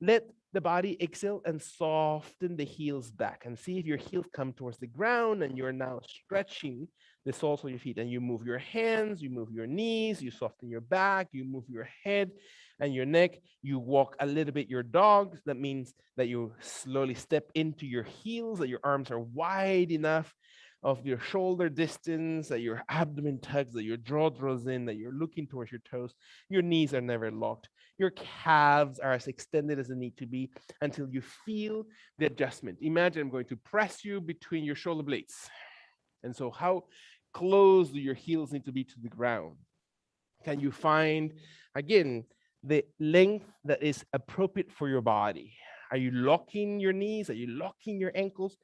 Speaker 1: Let the body exhale and soften the heels back, and see if your heels come towards the ground and you're now stretching the soles of your feet, and you move your hands, you move your knees, you soften your back, you move your head and your neck, you walk a little bit your dog. That means that you slowly step into your heels, that your arms are wide enough of your shoulder distance, that your abdomen tucks, that your jaw draws in, that you're looking towards your toes, your knees are never locked, your calves are as extended as they need to be until you feel the adjustment. Imagine I'm going to press you between your shoulder blades. And so how close do your heels need to be to the ground? Can you find, again, the length that is appropriate for your body? Are you locking your knees? Are you locking your ankles?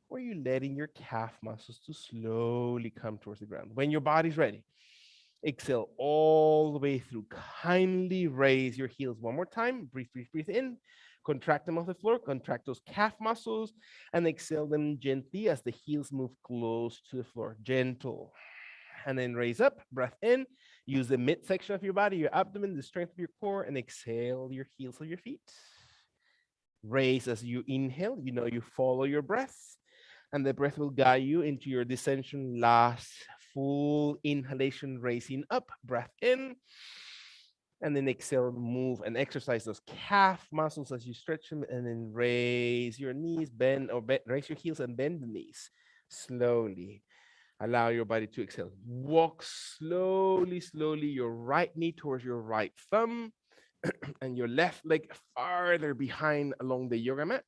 Speaker 1: Or are you letting your calf muscles to slowly come towards the ground? When your body's ready, exhale all the way through. Kindly raise your heels one more time. Breathe, breathe, breathe in. Contract them off the floor. Contract those calf muscles and exhale them gently as the heels move close to the floor. Gentle. And then raise up, breath in. Use the midsection of your body, your abdomen, the strength of your core, and exhale your heels of your feet. Raise as you inhale. You know you follow your breath, and the breath will guide you into your descension. Last full inhalation, raising up, breath in, and then exhale, move and exercise those calf muscles as you stretch them, and then raise your knees, raise your heels and bend the knees slowly. Allow your body to exhale. Walk slowly, slowly your right knee towards your right thumb and your left leg farther behind along the yoga mat.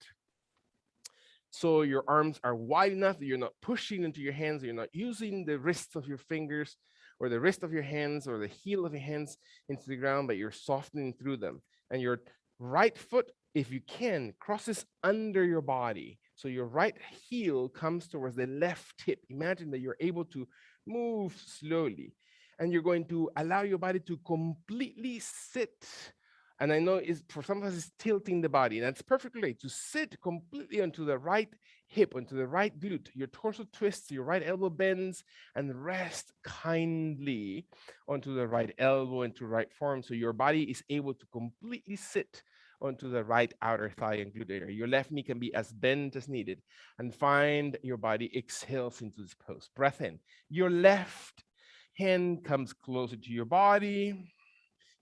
Speaker 1: So your arms are wide enough that you're not pushing into your hands, you're not using the wrists of your fingers or the wrist of your hands or the heel of your hands into the ground, but you're softening through them. And your right foot, if you can, crosses under your body. So your right heel comes towards the left hip. Imagine that you're able to move slowly. And you're going to allow your body to completely sit. And I know it's, for some of us, it's tilting the body. And that's perfectly right. To sit completely onto the right hip, onto the right glute. Your torso twists, your right elbow bends, and rest kindly onto the right elbow into right forearm. So your body is able to completely sit onto the right outer thigh and glute area. Your left knee can be as bent as needed. And find your body exhales into this pose. Breath in. Your left hand comes closer to your body.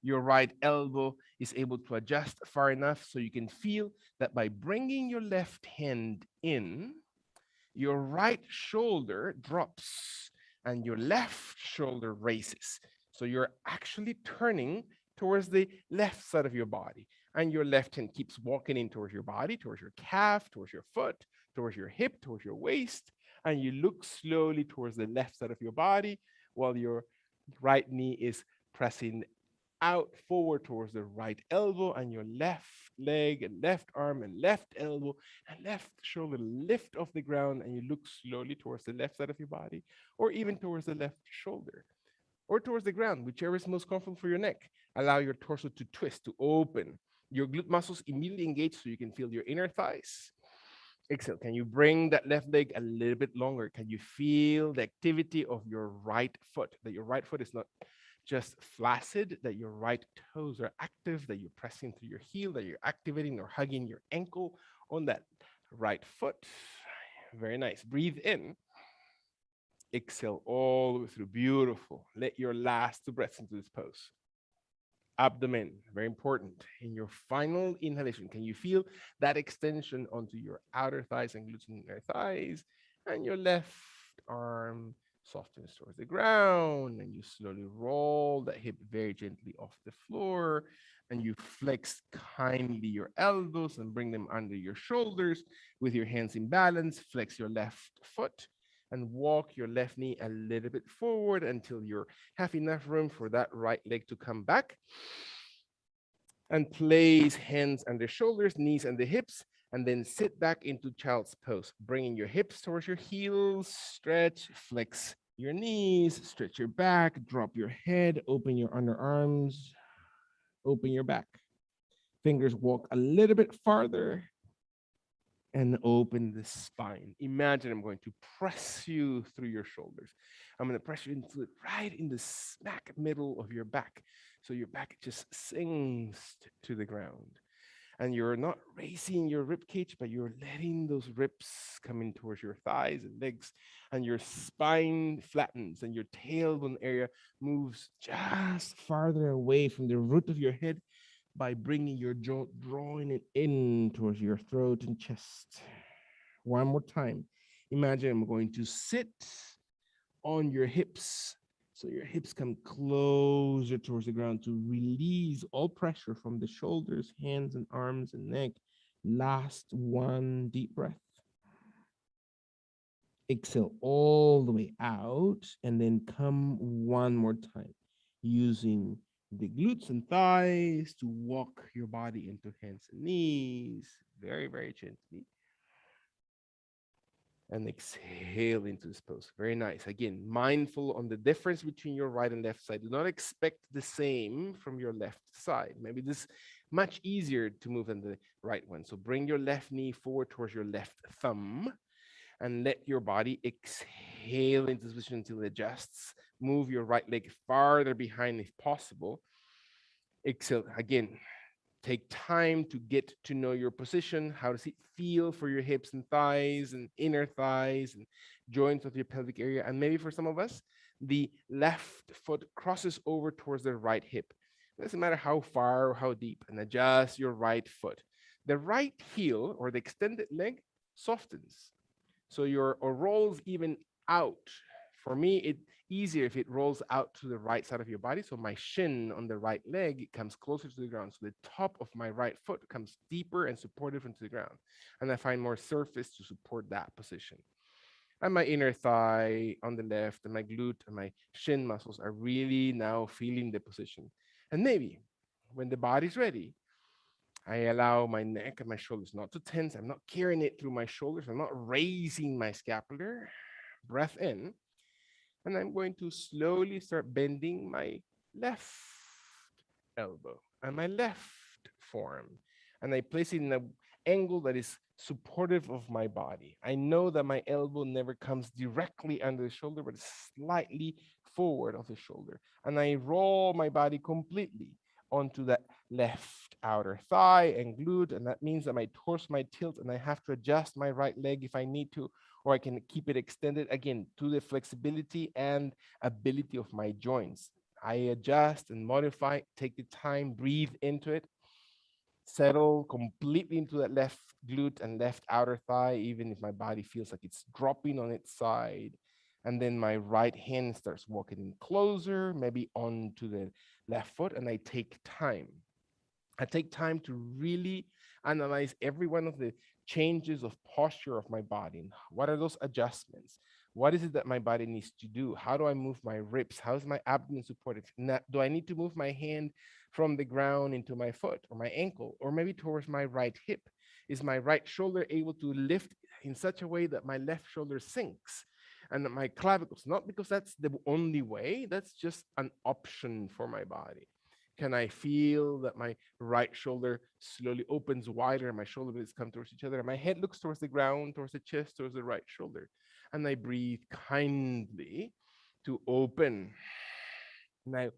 Speaker 1: Your right elbow is able to adjust far enough so you can feel that by bringing your left hand in, your right shoulder drops and your left shoulder raises. So you're actually turning towards the left side of your body, and your left hand keeps walking in towards your body, towards your calf, towards your foot, towards your hip, towards your waist, and you look slowly towards the left side of your body while your right knee is pressing out forward towards the right elbow, and your left leg and left arm and left elbow and left shoulder lift off the ground, and you look slowly towards the left side of your body, or even towards the left shoulder, or towards the ground, whichever is most comfortable for your neck. Allow your torso to twist, to open. Your glute muscles immediately engage so you can feel your inner thighs. Exhale. Can you bring that left leg a little bit longer? Can you feel the activity of your right foot? That your right foot is not just flaccid, that your right toes are active, that you're pressing through your heel, that you're activating or hugging your ankle on that right foot. Very nice. Breathe in. Exhale all the way through. Beautiful. Let your last two breaths into this pose. Abdomen, very important. In your final inhalation, can you feel that extension onto your outer thighs and glutes and inner thighs? And your left arm softens towards the ground, and you slowly roll that hip very gently off the floor, and you flex kindly your elbows and bring them under your shoulders with your hands in balance. Flex your left foot and walk your left knee a little bit forward until you have enough room for that right leg to come back, and place hands under shoulders, knees under hips, and then sit back into child's pose, bringing your hips towards your heels. Stretch, flex your knees, stretch your back, drop your head, open your underarms, open your back. Fingers walk a little bit farther and open the spine. Imagine I'm going to press you through your shoulders. I'm going to press you into it right in the smack middle of your back. So your back just sinks to the ground. And you're not raising your rib cage, but you're letting those ribs come in towards your thighs and legs, and your spine flattens, and your tailbone area moves just farther away from the root of your head by bringing your jaw, drawing it in towards your throat and chest. One more time. Imagine I'm going to sit on your hips. So your hips come closer towards the ground to release all pressure from the shoulders, hands, and arms and neck. Last one deep breath. Exhale all the way out, and then come one more time using the glutes and thighs to walk your body into hands and knees very, very gently. And exhale into this pose. Very nice. Again, mindful on the difference between your right and left side. Do not expect the same from your left side. Maybe this is much easier to move than the right one. So bring your left knee forward towards your left thumb and let your body exhale into this position until it adjusts. Move your right leg farther behind if possible. Exhale again. Take time to get to know your position. How does it feel for your hips and thighs and inner thighs and joints of your pelvic area? And maybe for some of us, the left foot crosses over towards the right hip. It doesn't matter how far or how deep, and adjust your right foot. The right heel or the extended leg softens. So your or rolls even out. For me, it's easier if it rolls out to the right side of your body. So my shin on the right leg comes closer to the ground. So the top of my right foot comes deeper and supportive into the ground. And I find more surface to support that position. And my inner thigh on the left and my glute and my shin muscles are really now feeling the position. And maybe when the body's ready, I allow my neck and my shoulders not to tense. I'm not carrying it through my shoulders. I'm not raising my scapular. Breath in. And I'm going to slowly start bending my left elbow and my left forearm. And I place it in an angle that is supportive of my body. I know that my elbow never comes directly under the shoulder, but slightly forward of the shoulder. And I roll my body completely onto that left outer thigh and glute. And that means that my torso might tilt and I have to adjust my right leg if I need to, or I can keep it extended again to the flexibility and ability of my joints. I adjust and modify, take the time, breathe into it, settle completely into that left glute and left outer thigh, even if my body feels like it's dropping on its side. And then my right hand starts walking in closer, maybe onto the left foot, and I take time. I take time to really analyze every one of the changes of posture of my body. What are those adjustments? What is it that my body needs to do? How do I move my ribs? How is my abdomen supported? Do I need to move my hand from the ground into my foot or my ankle, or maybe towards my right hip? Is my right shoulder able to lift in such a way that my left shoulder sinks? And my clavicles, not because that's the only way, that's just an option for my body. Can I feel that my right shoulder slowly opens wider and my shoulder blades come towards each other? And my head looks towards the ground, towards the chest, towards the right shoulder. And I breathe kindly to open. Now,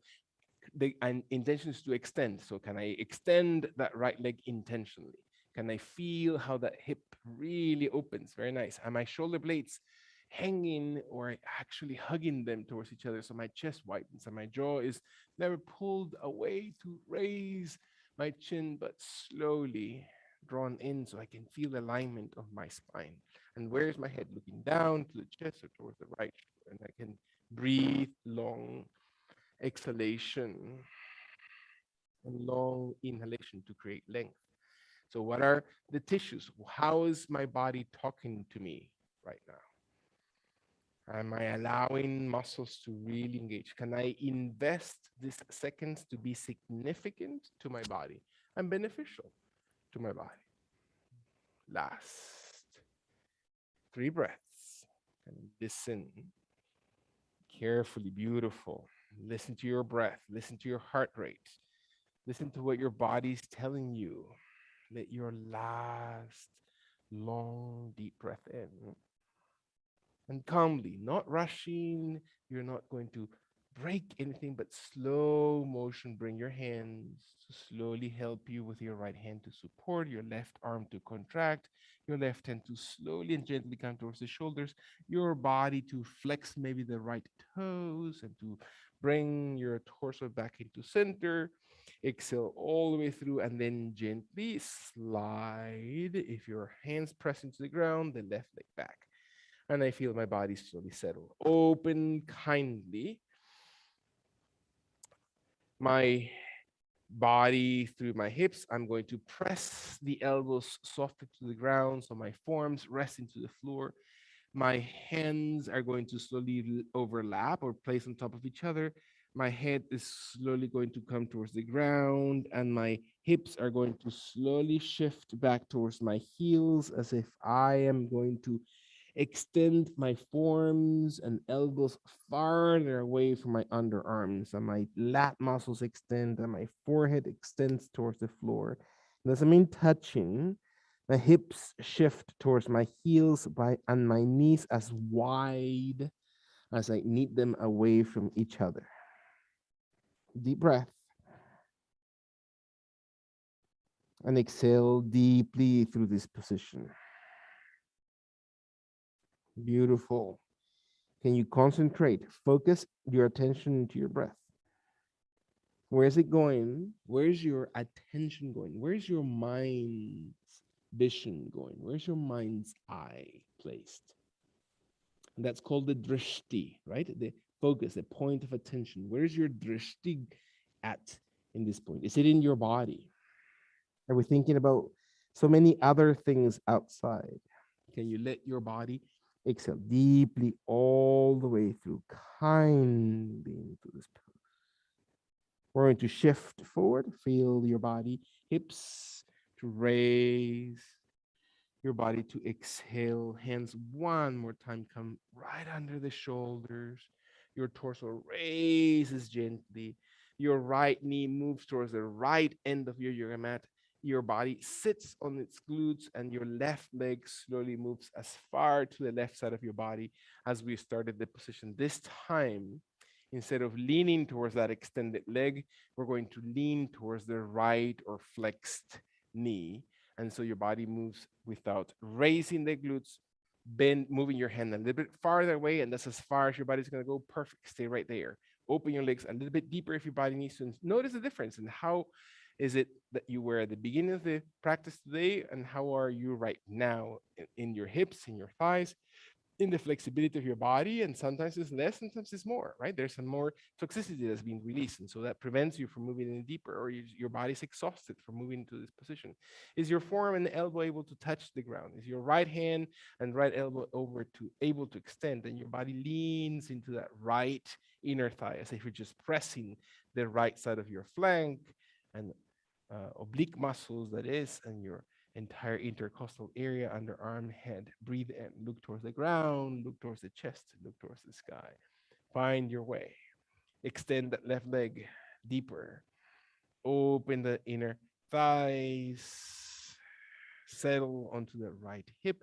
Speaker 1: the intention is to extend. So can I extend that right leg intentionally? Can I feel how that hip really opens? Very nice. And my shoulder blades hanging or actually hugging them towards each other. So my chest widens and my jaw is never pulled away to raise my chin, but slowly drawn in so I can feel the alignment of my spine. And where is my head? Looking down to the chest or towards the right shoulder. And I can breathe long exhalation and long inhalation to create length. So, what are the tissues? How is my body talking to me right now? Am I allowing muscles to really engage? Can I invest these seconds to be significant to my body and beneficial to my body? Last three breaths and listen carefully, beautiful. Listen to your breath, listen to your heart rate, listen to what your body's telling you. Let your last long, deep breath in and calmly, not rushing. You're not going to break anything, but slow motion. Bring your hands to slowly help you with your right hand to support, your left arm to contract, your left hand to slowly and gently come towards the shoulders, your body to flex maybe the right toes and to bring your torso back into center. Exhale all the way through and then gently slide. If your hands press into the ground, the left leg back and I feel my body slowly settle. Open kindly my body through my hips. I'm going to press the elbows softly to the ground so my forearms rest into the floor. My hands are going to slowly overlap or place on top of each other. My head is slowly going to come towards the ground, and my hips are going to slowly shift back towards my heels as if I am going to extend my forearms and elbows farther away from my underarms, and my lat muscles extend, and my forehead extends towards the floor. It doesn't mean touching. My hips shift towards my heels and my knees as wide as I need them away from each other. Deep breath. And exhale deeply through this position. Beautiful. Can you concentrate? Focus your attention into your breath. Where is it going? Where's your attention going? Where's your mind's vision going? Where's your mind's eye placed? And that's called the drishti, right? The focus, the point of attention. Where's your drishti at in this point? Is it in your body? Are we thinking about so many other things outside? Can you let your body exhale deeply all the way through, kindly into this pose? We're going to shift forward, feel your body, hips to raise, your body to exhale. Hands one more time come right under the shoulders. Your torso raises gently. Your right knee moves towards the right end of your yoga mat. Your body sits on its glutes, and your left leg slowly moves as far to the left side of your body as we started the position. This time, instead of leaning towards that extended leg, we're going to lean towards the right or flexed knee. And so your body moves without raising the glutes, bend, moving your hand a little bit farther away, and that's as far as your body's going to go. Perfect. Stay right there. Open your legs a little bit deeper if your body needs to. Notice the difference in how is it that you were at the beginning of the practice today, and how are you right now in your hips, in your thighs, in the flexibility of your body. And sometimes it's less, sometimes it's more, right? There's some more toxicity that's being released. And so that prevents you from moving in deeper, or your body's exhausted from moving into this position. Is your forearm and the elbow able to touch the ground? Is your right hand and right elbow able to extend? And your body leans into that right inner thigh as if you're just pressing the right side of your flank and oblique muscles, that is, and your entire intercostal area, underarm, head. Breathe in, look towards the ground, look towards the chest, look towards the sky. Find your way. Extend that left leg deeper. Open the inner thighs. Settle onto the right hip.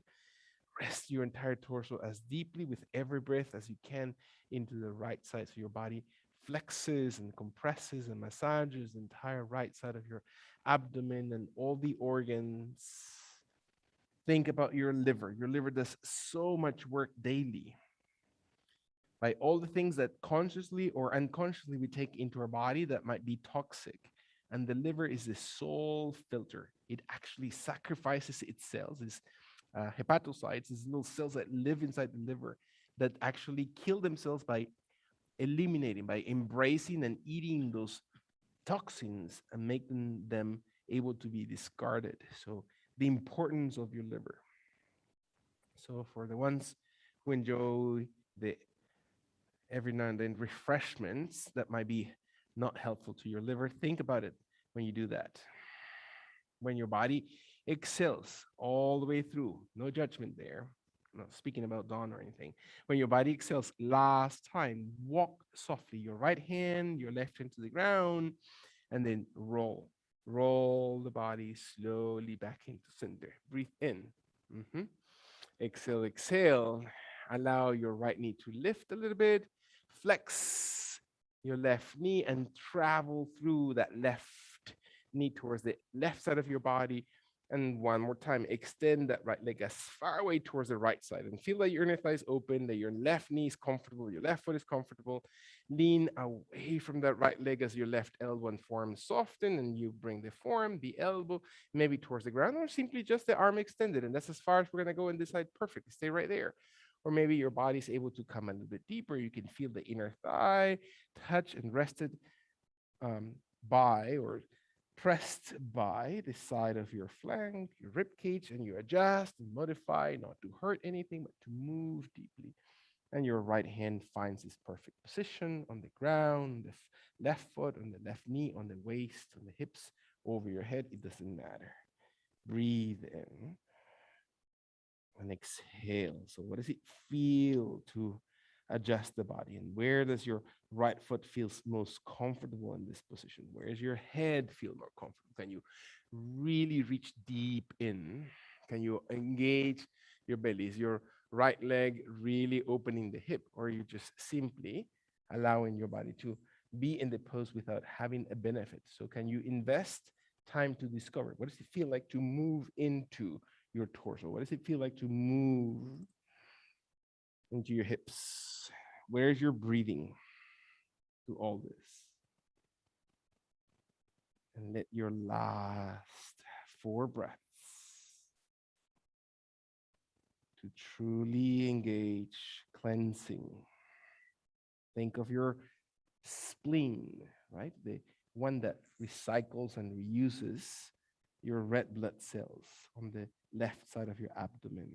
Speaker 1: Rest your entire torso as deeply with every breath as you can into the right side, so your body flexes and compresses and massages the entire right side of your abdomen and all the organs. Think about your liver. Your liver does so much work daily by all the things that consciously or unconsciously we take into our body that might be toxic. And the liver is the sole filter. It actually sacrifices its cells, hepatocytes, these little cells that live inside the liver that actually kill themselves by eliminating, by embracing and eating those toxins and making them able to be discarded. So the importance of your liver. So for the ones who enjoy the every now and then refreshments that might be not helpful to your liver, think about it when you do that. When your body excels all the way through, no judgment there. I'm not speaking about dawn or anything. When your body excels, last time, walk softly, your right hand, your left hand to the ground, and then roll. Roll the body slowly back into center. Breathe in. Mhm. Exhale, exhale. Allow your right knee to lift a little bit. Flex your left knee and travel through that left knee towards the left side of your body. And one more time, extend that right leg as far away towards the right side and feel that your inner thigh is open, that your left knee is comfortable, your left foot is comfortable. Lean away from that right leg as your left elbow and forearm soften, and you bring the forearm, the elbow, maybe towards the ground, or simply just the arm extended. And that's as far as we're going to go in this side. Perfect. Stay right there. Or maybe your body's able to come a little bit deeper. You can feel the inner thigh touch and rested um, by or pressed by the side of your flank, your rib cage, and you adjust and modify, not to hurt anything, but to move deeply. And your right hand finds this perfect position on the ground, the left foot on the left knee, on the waist, on the hips, over your head. It doesn't matter. Breathe in and exhale. So, what does it feel to adjust the body? And where does your right foot feel most comfortable in this position? Where does your head feel more comfortable? Can you really reach deep in? Can you engage your belly? Is your right leg really opening the hip, or are you just simply allowing your body to be in the pose without having a benefit? So, can you invest time to discover what does it feel like to move into your torso? What does it feel like to move into your hips? Where's your breathing through all this? And let your last 4 breaths to truly engage cleansing. Think of your spleen, right? The one that recycles and reuses your red blood cells on the left side of your abdomen.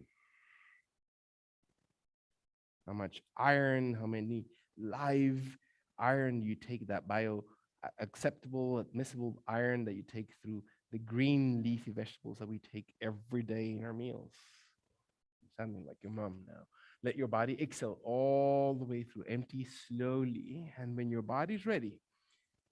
Speaker 1: How much iron, how many live iron you take, that bio acceptable, admissible iron that you take through the green leafy vegetables that we take every day in our meals. Sounding like your mom now. Let your body exhale all the way through, empty slowly. And when your body's ready,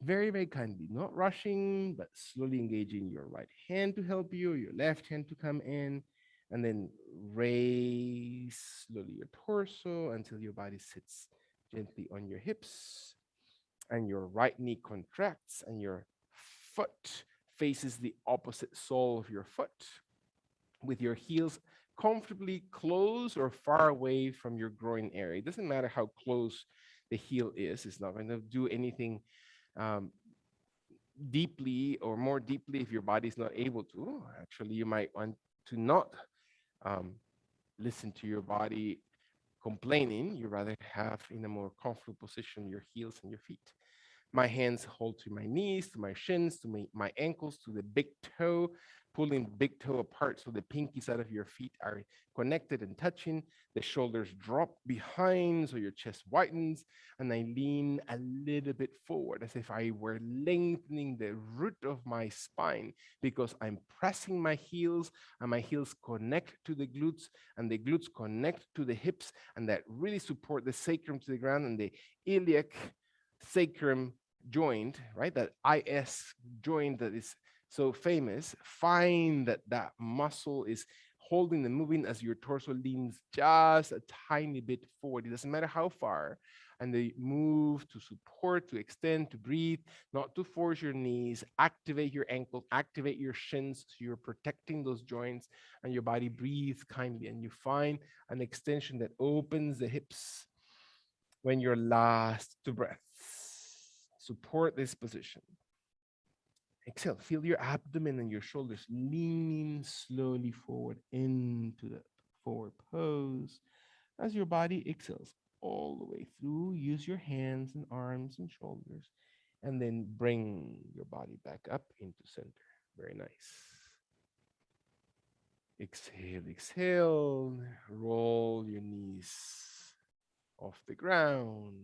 Speaker 1: very, very kindly, not rushing, but slowly engaging your right hand to help you, your left hand to come in, and then raise slowly your torso until your body sits gently on your hips and your right knee contracts and your foot faces the opposite sole of your foot with your heels comfortably close or far away from your groin area. It doesn't matter how close the heel is, it's not going to do anything um, deeply or more deeply if your body's not able to. Actually, you might want to not um, listen to your body complaining. You rather have in a more comfortable position your heels and your feet. My hands hold to my knees, to my shins, to my ankles, to the big toe, pulling big toe apart so the pinky side of your feet are connected and touching. The shoulders drop behind so your chest widens, and I lean a little bit forward as if I were lengthening the root of my spine because I'm pressing my heels and my heels connect to the glutes and the glutes connect to the hips and that really support the sacrum to the ground and the iliac sacrum joint, right? That IS joint that is so famous. Find that that muscle is holding and moving as your torso leans just a tiny bit forward. It doesn't matter how far. And they move to support, to extend, to breathe, not to force your knees. Activate your ankles, activate your shins so you're protecting those joints and your body breathes kindly. And you find an extension that opens the hips when your last 2 breaths. Support this position. Exhale. Feel your abdomen and your shoulders leaning slowly forward into the forward pose. As your body exhales all the way through, use your hands and arms and shoulders, and then bring your body back up into center. Very nice. Exhale, exhale. Roll your knees off the ground.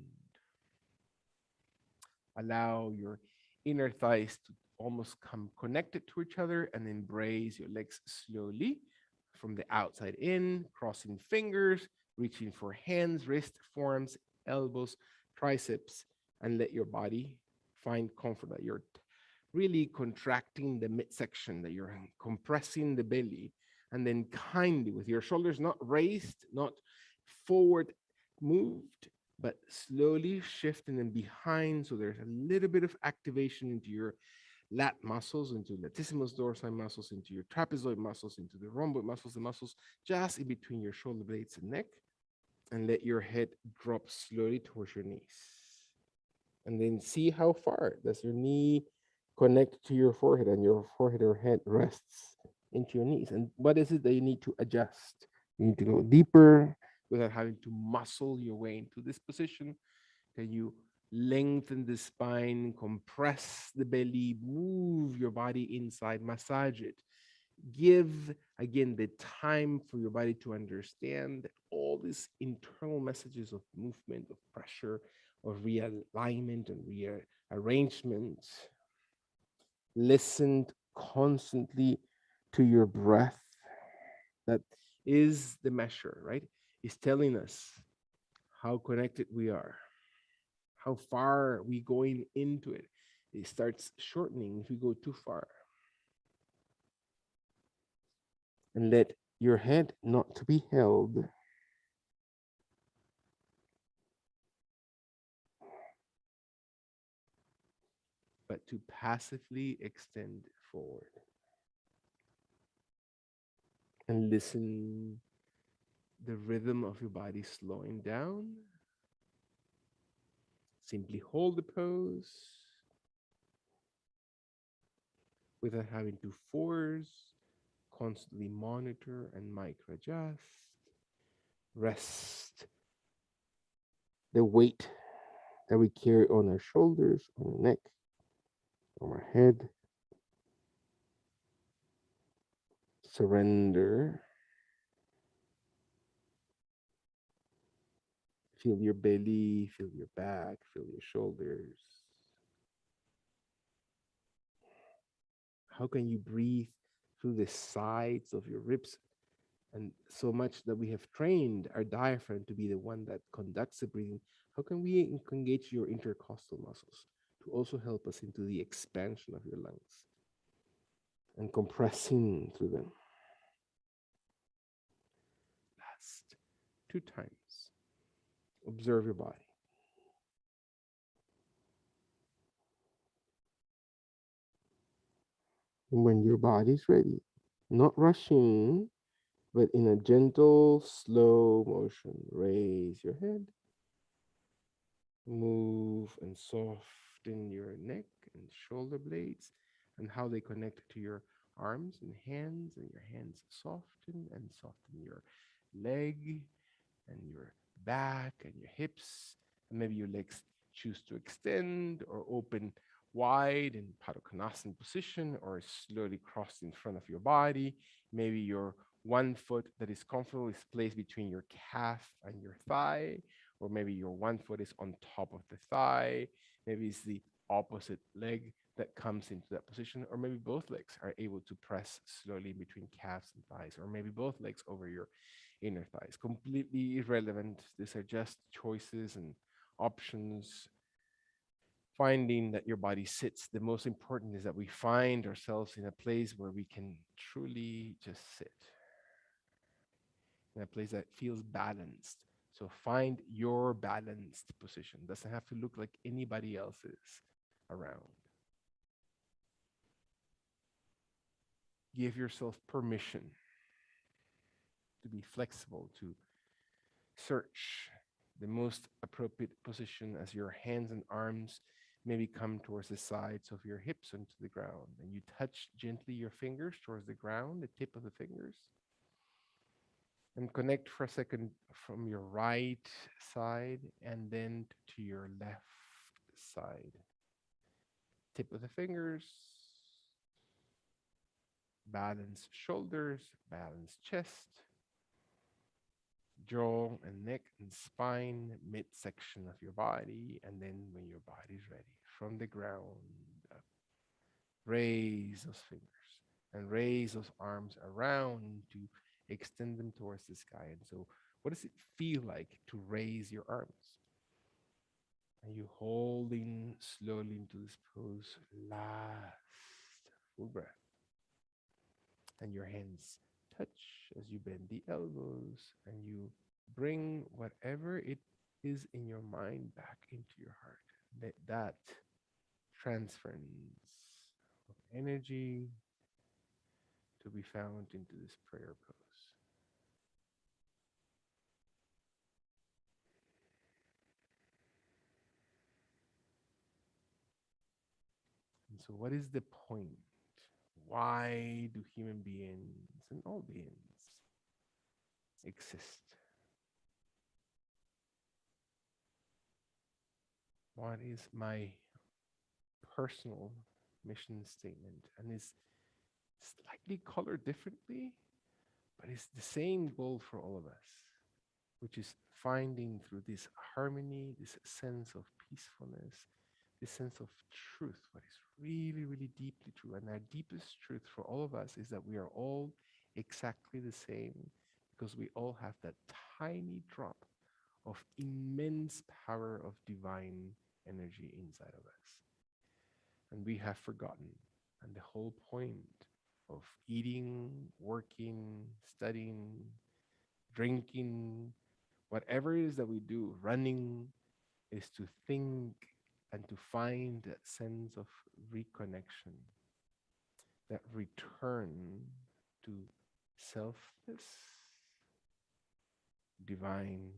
Speaker 1: Allow your inner thighs to almost come connected to each other and embrace your legs slowly from the outside in, crossing fingers, reaching for hands, wrist, forearms, elbows, triceps, and let your body find comfort that you're really contracting the midsection, that you're compressing the belly, and then kindly with your shoulders not raised, not forward moved, but slowly shifting them behind. So there's a little bit of activation into your lat muscles, into latissimus dorsi muscles, into your trapezoid muscles, into the rhomboid muscles, the muscles just in between your shoulder blades and neck. And let your head drop slowly towards your knees. And then see how far does your knee connect to your forehead, and your forehead or head rests into your knees. And what is it that you need to adjust? You need to go deeper without having to muscle your way into this position. Can you lengthen the spine, compress the belly, move your body inside, massage it? Give again the time for your body to understand all these internal messages of movement, of pressure, of realignment and rearrangement. Listen constantly to your breath. That is the measure, right? It's telling us how connected we are, how far we going into it. It starts shortening if we go too far. And let your head not to be held, but to passively extend forward. And listen the rhythm of your body slowing down. Simply hold the pose without having to force, constantly monitor and micro adjust. Rest the weight that we carry on our shoulders, on our neck, on our head. Surrender. Feel your belly, feel your back, feel your shoulders. How can you breathe through the sides of your ribs? And so much that we have trained our diaphragm to be the one that conducts the breathing. How can we engage your intercostal muscles to also help us into the expansion of your lungs and compressing through them? Last 2 times. Observe your body. And when your body's ready, not rushing, but in a gentle, slow motion, raise your head, move and soften your neck and shoulder blades and how they connect to your arms and your hands soften your leg and your back and your hips, and maybe your legs choose to extend or open wide in Padma Konasana position, or slowly cross in front of your body. Maybe your one foot that is comfortable is placed between your calf and your thigh, or maybe your one foot is on top of the thigh. Maybe it's the opposite leg that comes into that position, or maybe both legs are able to press slowly between calves and thighs, or maybe both legs over your inner thighs. Completely irrelevant. These are just choices and options. Finding that your body sits. The most important is that we find ourselves in a place where we can truly just sit, in a place that feels balanced. So find your balanced position. Doesn't have to look like anybody else's around. Give yourself permission to be flexible, to search the most appropriate position as your hands and arms Maybe come towards the sides of your hips onto the ground, and you touch gently your fingers towards the ground, the tip of the fingers, and connect for a second from your right side and then to your left side. Tip of the fingers, balance shoulders, balance chest, jaw and neck and spine, midsection of your body, and then when your body's ready, from the ground up, raise those fingers and raise those arms around to extend them towards the sky. And so, what does it feel like to raise your arms? And you holding slowly into this pose, last full breath. And your hands touch as you bend the elbows and you bring whatever it is in your mind back into your heart. Let that transference of energy to be found into this prayer pose. And so, what is the point? Why do human beings and all beings exist? What is my personal mission statement? And is slightly colored differently, but it's the same goal for all of us, which is finding through this harmony, this sense of peacefulness, this sense of truth, what is really, really deeply true. And our deepest truth for all of us is that we are all exactly the same because we all have that tiny drop of immense power of divine energy inside of us. And we have forgotten. And the whole point of eating, working, studying, drinking, whatever it is that we do, running, is to think and to find that sense of reconnection, that return to selfless, divine